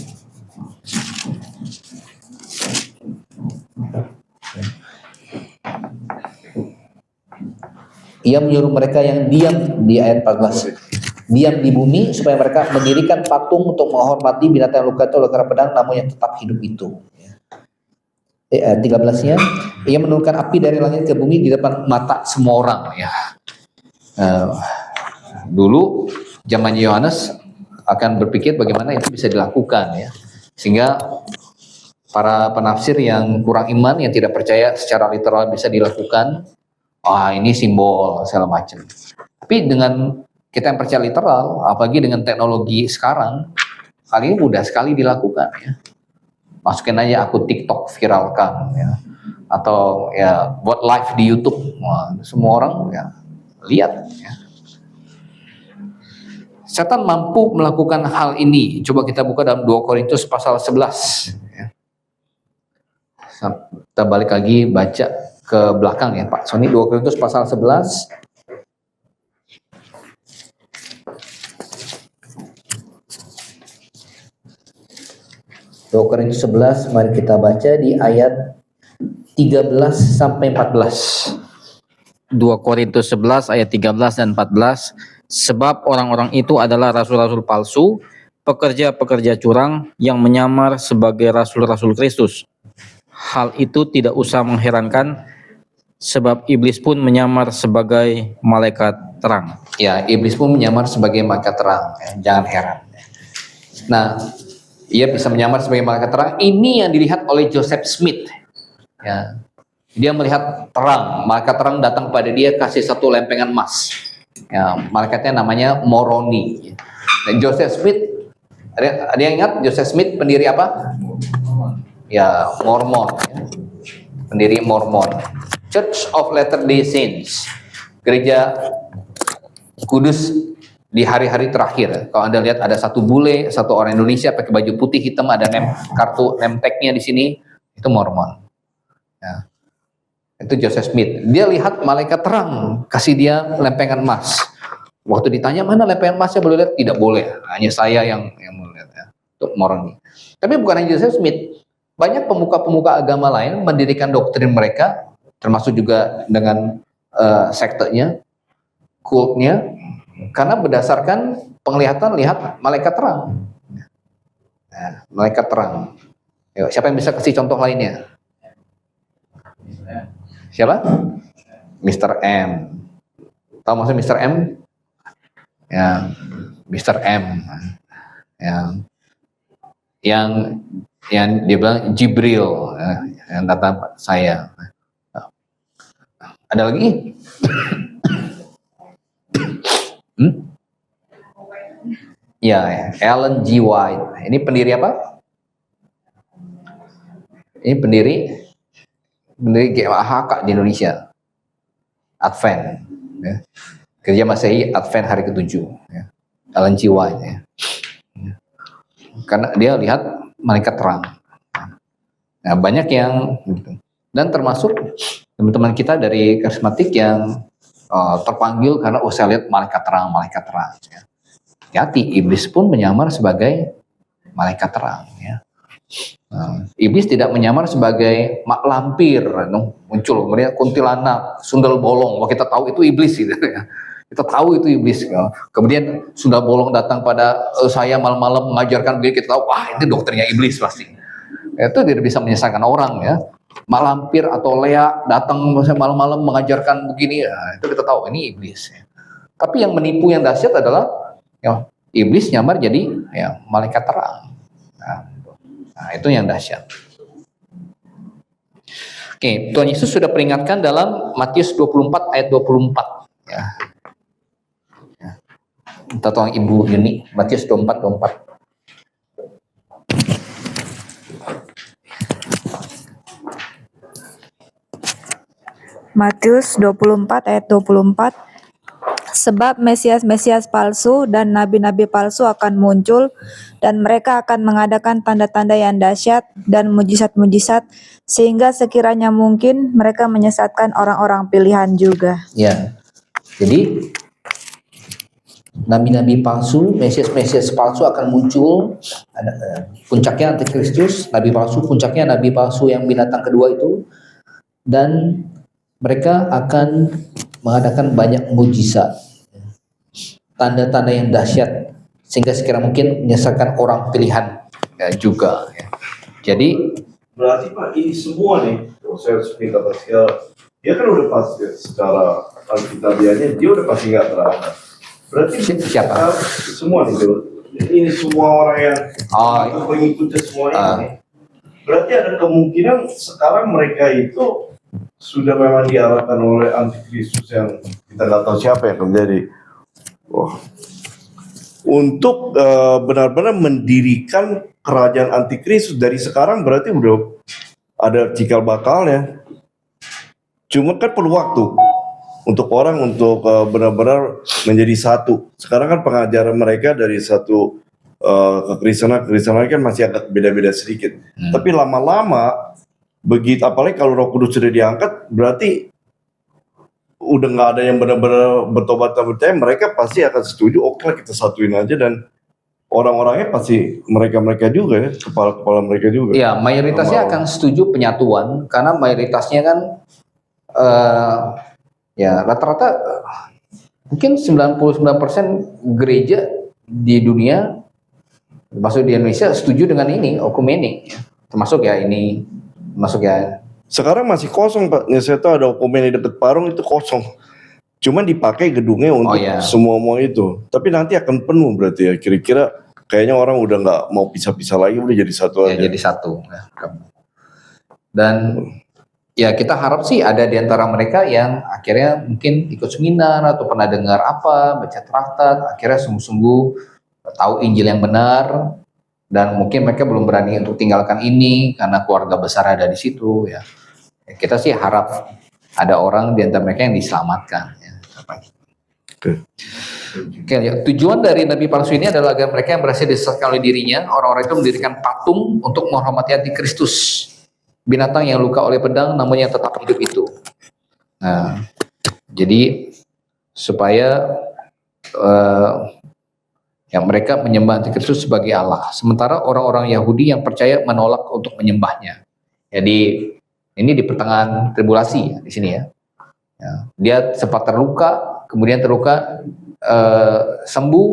ia menyuruh mereka yang diam di ayat 14, diam di bumi supaya mereka mendirikan patung untuk menghormati binatang yang luka itu oleh kera pedang namun yang tetap hidup itu. Ayat 13-nya, ia menurunkan api dari langit ke bumi di depan mata semua orang ya. Dulu zaman Yohanes akan berpikir bagaimana itu bisa dilakukan ya. Sehingga para penafsir yang kurang iman, yang tidak percaya secara literal bisa dilakukan, ini simbol segala macam. Tapi dengan kita yang percaya literal, apalagi dengan teknologi sekarang, hal ini mudah sekali dilakukan ya. Masukin aja akun TikTok, viralkan ya. Atau ya buat live di YouTube. Wah, semua orang ya lihat ya. Setan mampu melakukan hal ini. Coba kita buka dalam 2 Korintus pasal 11 ya. Kita balik lagi baca ke belakang ya Pak Sony, 2 Korintus pasal 11. Korintus 11, mari kita baca di ayat 13 sampai 14. 2 Korintus 11 ayat 13 dan 14. Sebab orang-orang itu adalah rasul-rasul palsu, pekerja-pekerja curang yang menyamar sebagai rasul-rasul Kristus. Hal itu tidak usah mengherankan, sebab iblis pun menyamar sebagai malaikat terang. Ya, iblis pun menyamar sebagai malaikat terang. Ya, jangan heran. Nah, ia bisa menyamar sebagai malaikat terang. Ini yang dilihat oleh Joseph Smith. Ya, dia melihat terang. Malaikat terang datang kepada dia kasih satu lempengan emas. Ya, malaikatnya namanya Moroni. Dan Joseph Smith, ada yang ingat Joseph Smith pendiri apa? Ya, Mormon. Ya. Pendiri Mormon. Church of Latter-day Saints. Gereja Kudus di hari-hari terakhir. Kalau Anda lihat ada satu bule, satu orang Indonesia pakai baju putih hitam, ada kartu name tag-nya di sini, itu Mormon. Ya. Itu Joseph Smith. Dia lihat malaikat terang, kasih dia lempengan emas. Waktu ditanya mana lempengan emasnya, boleh lihat? Tidak boleh, hanya saya yang melihat ya, untuk orang. Tapi bukan hanya Joseph Smith, banyak pemuka-pemuka agama lain mendirikan doktrin mereka, termasuk juga dengan sektenya, kultnya, karena berdasarkan penglihatan lihat malaikat terang. Nah, malaikat terang. Yuk, siapa yang bisa kasih contoh lainnya? Siapa? Mr. M. Tahu maksud Mr. M? Ya, Mr. M. Yang dia bilang Jibril, yang datang saya. Ada lagi? Ya, Ellen G. White. Ini pendiri apa? Ini pendiri GMAHK di Indonesia. Advent. Ya. Gereja Masehi Advent hari ke-7. Ya. Ellen G. White. Ya. Karena dia lihat malaikat terang. Nah, banyak yang gitu. Dan termasuk teman-teman kita dari karismatik yang terpanggil karena saya lihat malaikat terang. Ya. Hati, iblis pun menyamar sebagai malaikat terang. Ya. Iblis tidak menyamar sebagai mak lampir, muncul kemudian kuntilanak, sundal bolong. Wah, kita tahu itu iblis gitu ya. Kita tahu itu iblis. Ya. Kemudian sundal bolong datang pada saya malam-malam mengajarkan begini, kita tahu wah ini dokternya iblis pasti. Itu tidak bisa menyesatkan orang ya. Mak lampir atau Lea datang malam-malam mengajarkan begini, ya, itu kita tahu ini iblis. Ya. Tapi yang menipu yang dahsyat adalah ya, iblis nyamar jadi ya, malaikat terang. Nah, itu yang dahsyat. Oke, Tuhan Yesus sudah peringatkan dalam Matius 24 ayat 24. Ya. Minta tolong Ibu Yuni, Matius 24. Matius 24 ayat 24. Sebab Mesias-Mesias palsu dan nabi-nabi palsu akan muncul, dan mereka akan mengadakan tanda-tanda yang dahsyat dan mujizat-mujizat, sehingga sekiranya mungkin mereka menyesatkan orang-orang pilihan juga. Ya, jadi nabi-nabi palsu, Mesias-Mesias palsu akan muncul. Puncaknya antikristus, nabi palsu, puncaknya nabi palsu yang binatang kedua itu, dan mereka akan mengadakan banyak mujizat, tanda-tanda yang dahsyat, sehingga sekira mungkin menyesatkan orang pilihan ya, juga. Ya. Jadi berarti Pak ini semua nih, saya harus minta Pascal, dia kan udah pasti secara alkitabiahnya dia udah pasti nggak terangkat. Berarti siapa? Semua nih, ini semua orang yang pengikutnya semua ini. Berarti ada kemungkinan sekarang mereka itu sudah memang diarahkan oleh antikristus yang kita nggak tahu siapa yang menjadi untuk benar-benar mendirikan kerajaan antikristus dari sekarang. Berarti udah ada cikal bakalnya, cuma kan perlu waktu untuk orang untuk benar-benar menjadi satu. Sekarang kan pengajaran mereka dari satu kekristenan kan masih agak beda-beda sedikit, tapi lama-lama begitu, apalagi kalau Roh Kudus sudah diangkat, berarti udah nggak ada yang benar-benar bertobat dan percaya, mereka pasti akan setuju. Oke lah, kita satuin aja, dan orang-orangnya pasti mereka juga ya, kepala-kepala mereka juga. Ya, mayoritasnya akan setuju penyatuan, karena mayoritasnya kan ya rata-rata mungkin 99% gereja di dunia, termasuk di Indonesia, setuju dengan ini okumene, termasuk ya ini. Masuk ya. Sekarang masih kosong Pak. Saya tahu ada okumene dekat Parung itu kosong. Cuman dipakai gedungnya untuk semua itu. Tapi nanti akan penuh berarti ya. Kira-kira kayaknya orang udah nggak mau pisah-pisah lagi, udah jadi satu aja. Jadi satu. Dan ya kita harap sih ada di antara mereka yang akhirnya mungkin ikut seminar atau pernah dengar apa, baca traktat, akhirnya sungguh-sungguh tahu Injil yang benar. Dan mungkin mereka belum berani untuk tinggalkan ini karena keluarga besar ada di situ ya. Kita sih harap ada orang di antara mereka yang diselamatkan ya. Oke, ya. Tujuan dari nabi palsu ini adalah agar mereka yang berhasil disesatkan oleh dirinya, orang-orang itu mendirikan patung untuk menghormati antikristus, binatang yang luka oleh pedang namun yang tetap hidup itu. Nah, jadi supaya yang mereka menyembah Antikristus sebagai Allah, sementara orang-orang Yahudi yang percaya menolak untuk menyembahnya. Jadi ini di pertengahan tribulasi ya, di sini ya. Dia sempat terluka, kemudian sembuh,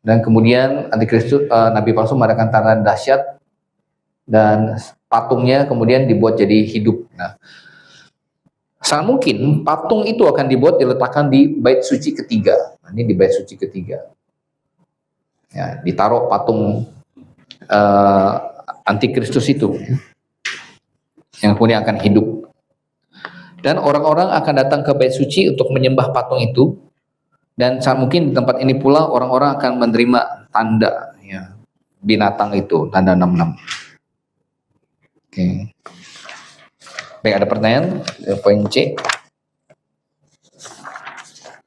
dan kemudian Antikristus, Nabi palsu mengadakan tanda dahsyat, dan patungnya kemudian dibuat jadi hidup. Nah, sangat mungkin patung itu akan dibuat diletakkan di bait suci ketiga. Nah, ini di bait suci ketiga. Ya, ditaruh patung Antikristus itu, yang kemudian akan hidup. Dan orang-orang akan datang ke bait suci untuk menyembah patung itu. Dan sangat mungkin di tempat ini pula orang-orang akan menerima tanda ya, binatang itu, tanda 66. Oke. Baik, ada pertanyaan? Poin C.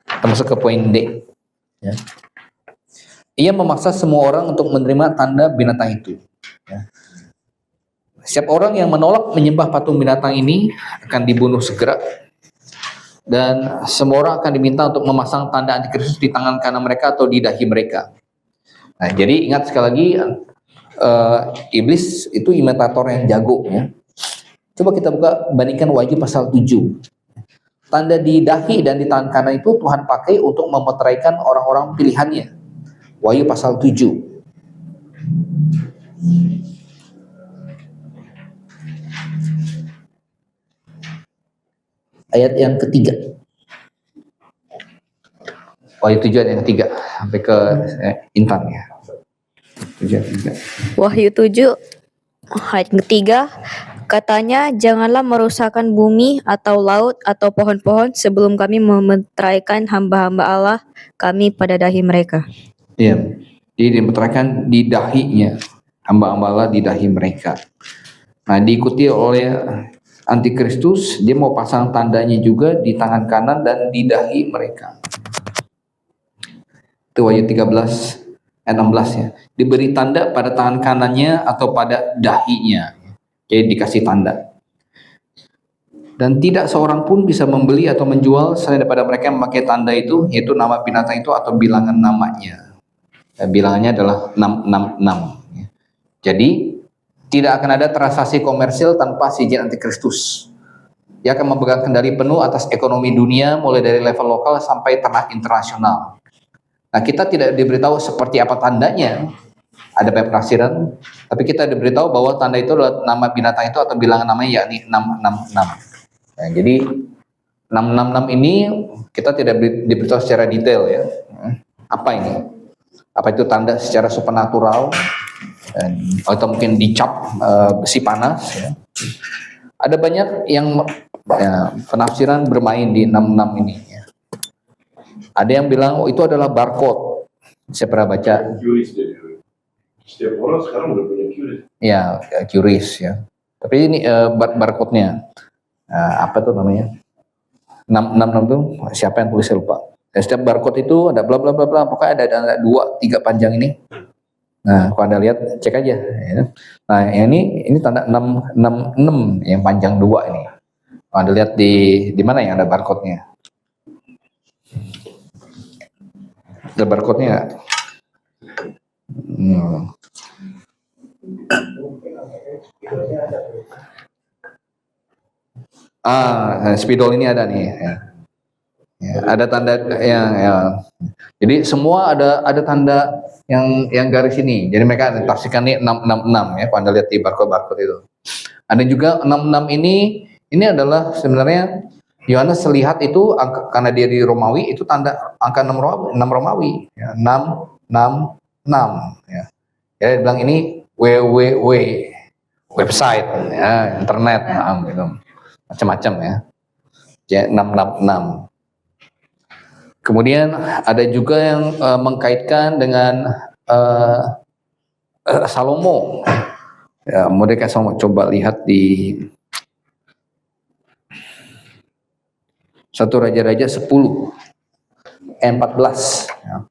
Kita masuk ke poin D. Ya. Ia memaksa semua orang untuk menerima tanda binatang itu. Ya. Setiap orang yang menolak menyembah patung binatang ini akan dibunuh segera. Dan semua orang akan diminta untuk memasang tanda Antikristus di tangan kanan mereka atau di dahi mereka. Nah, jadi ingat sekali lagi, iblis itu imitator yang jago ya. Coba kita bandingkan Wahyu pasal 7. Tanda di dahi dan di tangan kanan itu Tuhan pakai untuk memeteraikan orang-orang pilihannya. Wahyu pasal 7. Ayat yang ketiga. Wahyu 7 ayat yang ketiga sampai ke Intan ya. 7 ayat 3. Wahyu 7 ayat ketiga, katanya, janganlah merusakkan bumi atau laut atau pohon-pohon sebelum kami memeteraikan hamba-hamba Allah kami pada dahi mereka. Iya, jadi dimeteraikan di dahinya, hamba-hamba Allah di dahi mereka. Nah, diikuti oleh Antikristus, dia mau pasang tandanya juga di tangan kanan dan di dahi mereka. Itu Wahyu 13 ayat 16 ya. Diberi tanda pada tangan kanannya atau pada dahinya. Jadi dikasih tanda. Dan tidak seorang pun bisa membeli atau menjual selain daripada mereka yang memakai tanda itu, yaitu nama binatang itu atau bilangan namanya. Bilangannya adalah 666. Jadi tidak akan ada transaksi komersil tanpa izin Antikristus. Dia akan memegang kendali penuh atas ekonomi dunia mulai dari level lokal sampai ternak internasional. Nah, kita tidak diberitahu seperti apa tandanya. Ada penafsiran, tapi kita diberitahu bahwa tanda itu adalah nama binatang itu atau bilangan namanya, yakni 666. Nah, jadi 666 ini kita tidak diberitahu secara detail ya. Apa ini? Apa itu tanda secara supernatural, atau mungkin dicap besi panas ya. Ada banyak yang penafsiran bermain di 66 ini ya. Ada yang bilang itu adalah barcode. Saya pernah baca. Setiap orang sekarang udah punya QRIS. Ya, QRIS ya. Tapi ini barcode-nya. Apa tuh namanya? 666 tuh siapa yang tulis, saya lupa. Dan setiap barcode itu ada bla bla bla bla, pokoknya ada 2-3 panjang ini. Nah, kalau Anda lihat, cek aja ya. Nah, yang ini tanda 666 yang panjang 2 ini. Kalau Anda lihat di mana yang ada barcode-nya? Ada barcode-nya nggak? Spidol ini ada nih ya. Ya, ada tanda yang jadi semua ada tanda yang garis ini. Jadi mereka tafsirkan nih 666 ya, kalau Anda lihat di barcode itu. Ada juga 66 ini adalah sebenarnya Yohanes lihat itu karena dia di Romawi, itu tanda angka 6 Romawi ya, 666 ya. Ya, dia bilang ini www website ya, internet gitu. Macam-macam ya. Ya 666. Kemudian ada juga yang mengkaitkan dengan Salomo. Ya, Mordekai Salomo, coba lihat di 1 Raja-Raja 10 ayat 14 ya.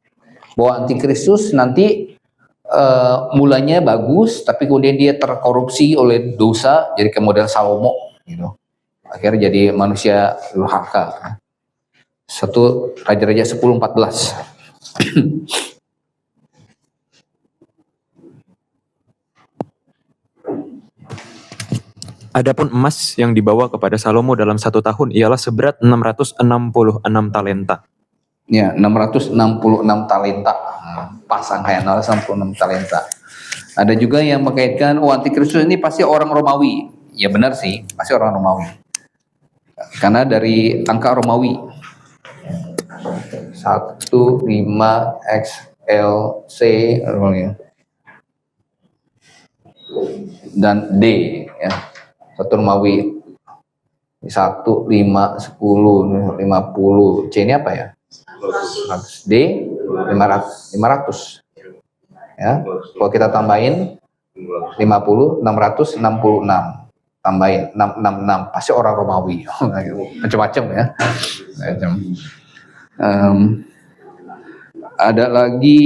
Bahwa Antikristus nanti mulanya bagus, tapi kemudian dia terkorupsi oleh dosa, jadi ke model Salomo gitu. akhirnya jadi manusia durhaka. 1 Raja-Raja 10:14. Adapun emas yang dibawa kepada Salomo dalam 1 tahun ialah seberat 666 talenta. Ya, 666 talenta. Pas angkanya 666 talenta. Ada juga yang mengkaitkan antikristus ini pasti orang Romawi. Ya benar sih, pasti orang Romawi. Karena dari angka Romawi 15 XLC dan D ya. 1 Romawi 1, 5, 10, 50. C ini apa ya? 100. D 500. Ya. Kalau kita tambahin 50, 666. Tambahin 666. Pasti orang Romawi. Macam-macam ya. Ada lagi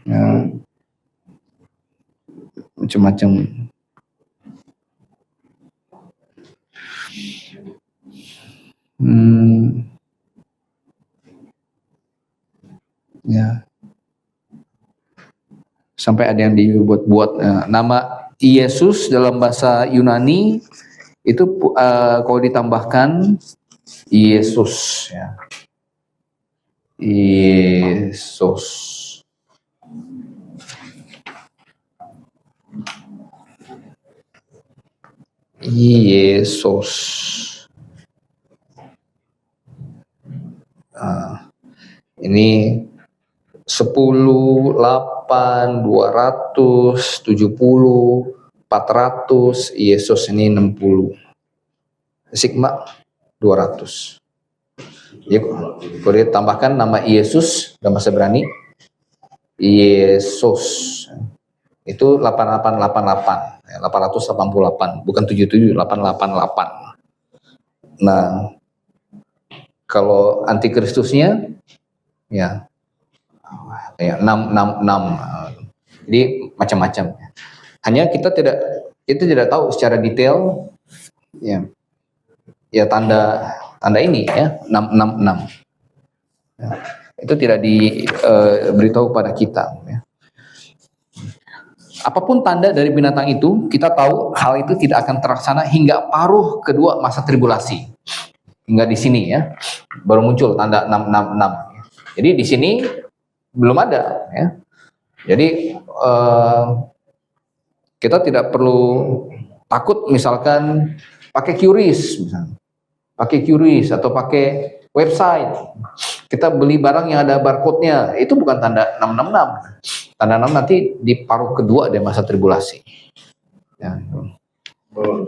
ya, macam-macam. Ya. Sampai ada yang dibuat-buat nama Yesus dalam bahasa Yunani itu kalau ditambahkan Yesus ya. Yesus. Yesus. Ini 10, 8, 200, 70, 400, Yesus ini 60. Sigma 200. Ya, kalau ditambahkan nama Yesus dalam bahasa Ibrani, Yesus itu 8888, 888, bukan 77, 888. Nah, kalau antikristusnya ya 666. Jadi macam-macam. Hanya kita tidak tahu secara detail ya. Ya tanda ini ya 666. Ya, itu tidak diberitahu pada kita ya. Apapun tanda dari binatang itu, kita tahu hal itu tidak akan terlaksana hingga paruh kedua masa tribulasi. Hingga di sini ya, baru muncul tanda 666. Jadi di sini belum ada ya. Jadi kita tidak perlu takut misalkan pakai QRIS misalnya. Pakai QRIS atau pakai website. Kita beli barang yang ada barcode-nya, itu bukan tanda 666. Tanda 6 nanti di paruh kedua dari masa tribulasi. Ya.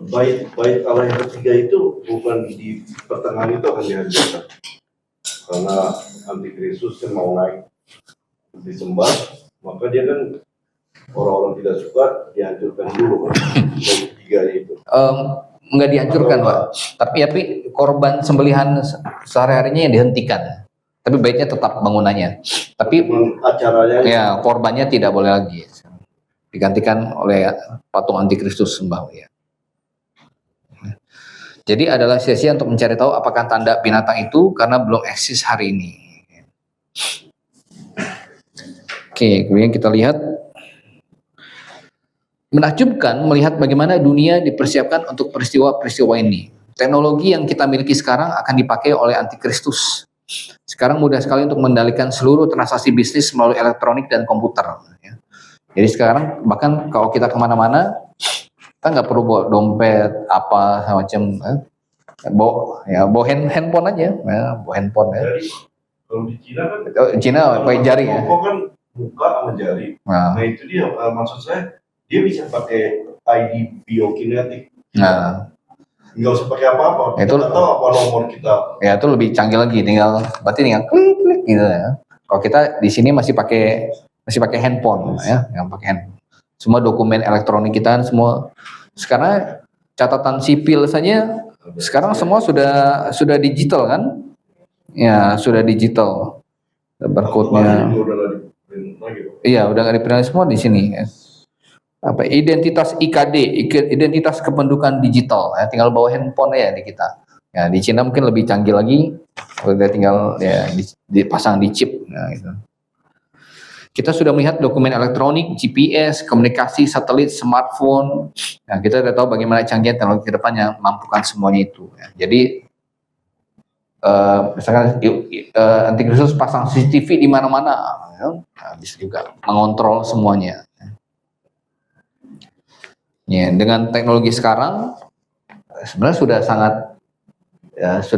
Bait Allah yang ketiga itu bukan di pertengahan itu akan dihancurkan. Karena antikristus kan mau naik disembah, maka dia kan orang-orang tidak suka dihancurkan dulu. Bait ketiga itu. Enggak dihancurkan, Pak. Tapi korban sembelihan sehari-harinya yang dihentikan. Tapi baiknya tetap bangunannya. Tapi acaranya ya korbannya tidak boleh lagi. Digantikan oleh patung antikristus sembah ya. Jadi adalah sia-sia untuk mencari tahu apakah tanda binatang itu karena belum eksis hari ini. Oke, kemudian kita lihat menakjubkan melihat bagaimana dunia dipersiapkan untuk peristiwa-peristiwa ini. Teknologi yang kita miliki sekarang akan dipakai oleh antikristus. Sekarang mudah sekali untuk mengendalikan seluruh transaksi bisnis melalui elektronik dan komputer. Ya. Jadi sekarang bahkan kalau kita kemana-mana, kita nggak perlu bawa dompet apa semacam, bawa handphone aja, ya, bawa handphone ya. Jadi, kalau di Cina kan, Cina pakai jari ya. Rokok kan buka sama jari. Nah itu dia maksud saya, dia bisa pakai ID biokinetik. Nah. Nggak usah pakai apa-apa. Itu kita tahu apa nomor kita. Ya itu lebih canggih lagi, berarti tinggal klik gitu ya. Kalau kita di sini masih pakai handphone ya, yang pakai handphone. Semua dokumen elektronik kita semua sekarang catatan sipil saja sekarang semua sudah digital kan? Ya sudah digital. Barcode-nya. Iya udah nggak di-print semua di sini. Ya. apa identitas IKD, identitas kependudukan digital, ya, tinggal bawa handphone ya di kita. Ya, di Cina mungkin lebih canggih lagi, udah tinggal ya dipasang di chip. Nah, gitu. Kita sudah melihat dokumen elektronik, GPS, komunikasi satelit, smartphone. Nah, kita sudah tahu bagaimana canggih teknologi ke depan yang mampukan semuanya itu. Ya. Jadi misalkan antikristus pasang CCTV di mana-mana, ya, nah, bisa juga mengontrol semuanya. Ya, dengan teknologi sekarang sebenarnya sudah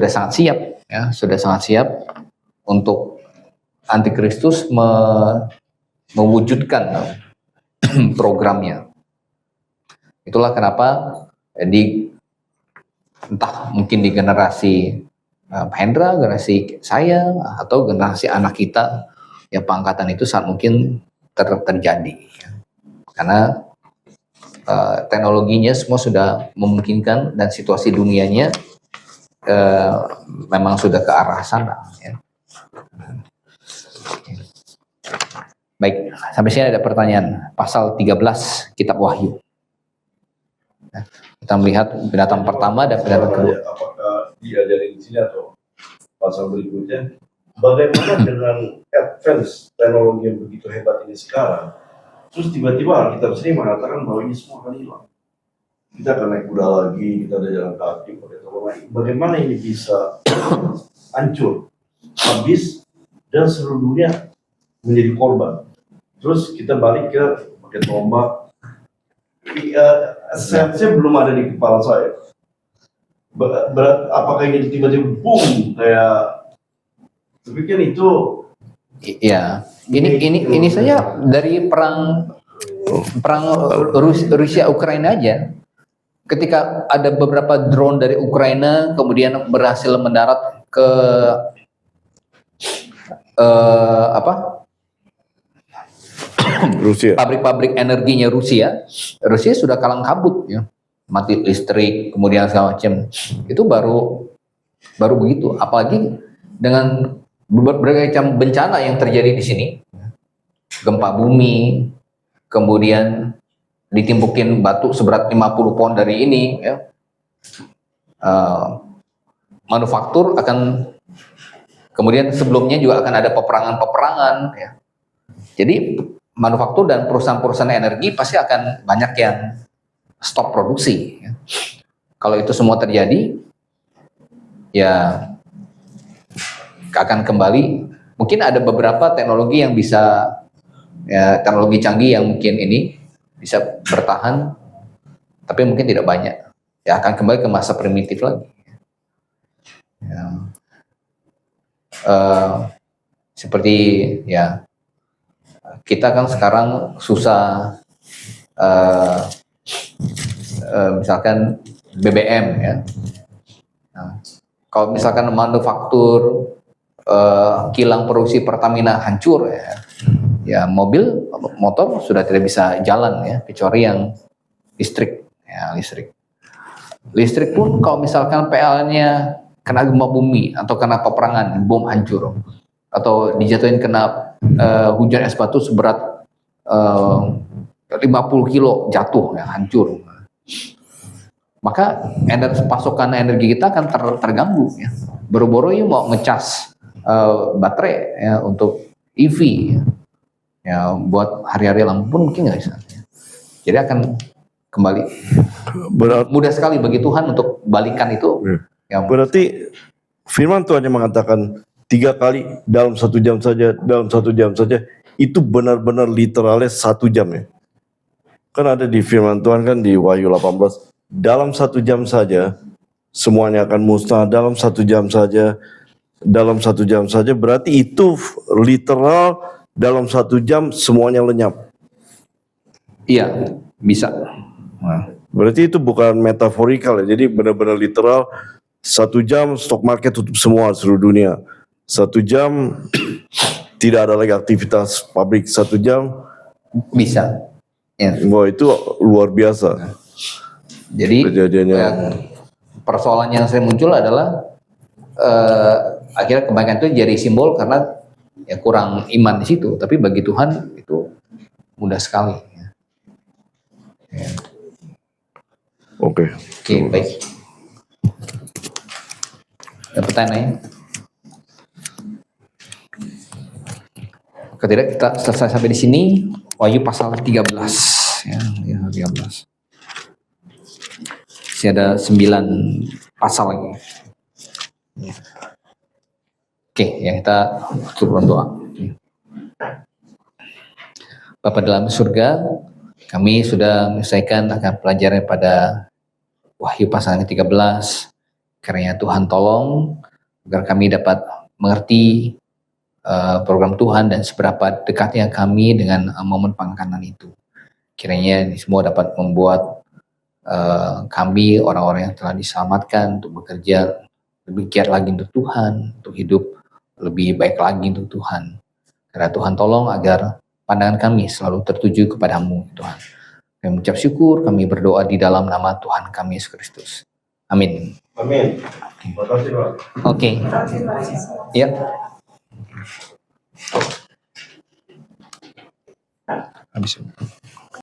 sangat siap, ya, sudah sangat siap untuk antikristus mewujudkan programnya. Itulah kenapa entah mungkin di generasi Pak Hendra, generasi saya, atau generasi anak kita, ya pengangkatan itu saat mungkin terjadi. Karena teknologinya semua sudah memungkinkan dan situasi dunianya memang sudah ke arah sana. Ya. Baik, sampai sini ada pertanyaan. Pasal 13 Kitab Wahyu. Nah, kita melihat binatang pertama dan binatang kedua. Apakah diajarin di sini atau pasal berikutnya? Bagaimana dengan advance teknologi yang begitu hebat ini sekarang? Terus tiba-tiba kita sendiri mengatakan bahwa ini semua akan hilang. Kita akan naik kuda lagi, kita ada jalan kaki, pakai tolong lagi. Bagaimana ini bisa hancur, habis, dan seluruh dunia menjadi korban? Terus kita balik ke pakai tombak. Saya belum ada di kepala saya. Apakah ini tiba-tiba boom kayak? Tapi kan itu. Iya, ini saja dari perang Rusia Ukraina aja. Ketika ada beberapa drone dari Ukraina kemudian berhasil mendarat ke Rusia. Pabrik-pabrik energinya Rusia sudah kalang kabut, ya, mati listrik, kemudian segala macam. Itu baru begitu. Apalagi dengan berbagai macam bencana yang terjadi di sini, gempa bumi, kemudian ditimpukin batu seberat 50 pon dari ini, ya. Manufaktur akan, kemudian sebelumnya juga akan ada peperangan, ya. Jadi manufaktur dan perusahaan-perusahaan energi pasti akan banyak yang stop produksi, ya. Kalau itu semua terjadi, ya akan kembali. Mungkin ada beberapa teknologi yang bisa, ya, teknologi canggih yang mungkin ini bisa bertahan, tapi mungkin tidak banyak. Ya akan kembali ke masa primitif lagi. Ya. Seperti ya kita kan sekarang susah, misalkan BBM, ya. Nah, kalau misalkan manufaktur kilang produksi Pertamina hancur, ya mobil, motor sudah tidak bisa jalan, ya, kecuali yang listrik, ya, listrik pun kalau misalkan PL-nya kena gempa bumi atau kena peperangan, bom hancur, atau dijatuhin kena hujan es batu seberat 50 kilo jatuh, ya, hancur, maka pasokan energi kita akan terganggu, ya. Boro-boro yuk mau ngecas baterai, ya, untuk EV, ya, buat hari-hari lampu pun mungkin nggak bisa, ya. Jadi akan kembali. Mudah sekali bagi Tuhan untuk balikan itu. Ya. Berarti firman Tuhan yang mengatakan 3 kali dalam 1 jam saja, itu benar-benar literalnya 1 jam, ya. Kan ada di firman Tuhan kan di Wahyu 18, dalam 1 jam saja semuanya akan musnah, dalam 1 jam saja, berarti itu literal dalam 1 jam semuanya lenyap. Iya, bisa. Nah, berarti itu bukan metaforikal, ya. Jadi benar-benar literal 1 jam stok market tutup semua seluruh dunia. 1 jam tidak ada lagi aktivitas pabrik. 1 jam bisa. Ya. Wah, itu luar biasa. Jadi persoalan yang saya muncul adalah akhirnya kebanyakan itu jadi simbol karena ya kurang iman di situ. Tapi bagi Tuhan itu mudah sekali. Oke. Oke, baik. Ada pertanyaan? Ketika kita selesai sampai di sini, Wahyu pasal 13 ya, 13. Masih ada 9 pasal lagi. Ya. Oke, ya kita turun doa. Bapa dalam surga, kami sudah menyelesaikan akan pelajaran pada Wahyu pasal 13. Karena Tuhan tolong agar kami dapat mengerti program Tuhan dan seberapa dekatnya kami dengan momen pengangkatan itu. Kiranya ini semua dapat membuat kami orang-orang yang telah diselamatkan untuk bekerja lebih giat lagi untuk Tuhan, untuk hidup lebih baik lagi untuk Tuhan. Karena Tuhan tolong agar pandangan kami selalu tertuju kepadamu, Tuhan. Kami mengucap syukur, kami berdoa di dalam nama Tuhan kami Yesus Kristus. Amin. Amin. Terima kasih, Pak. Oke. Ya. Habis.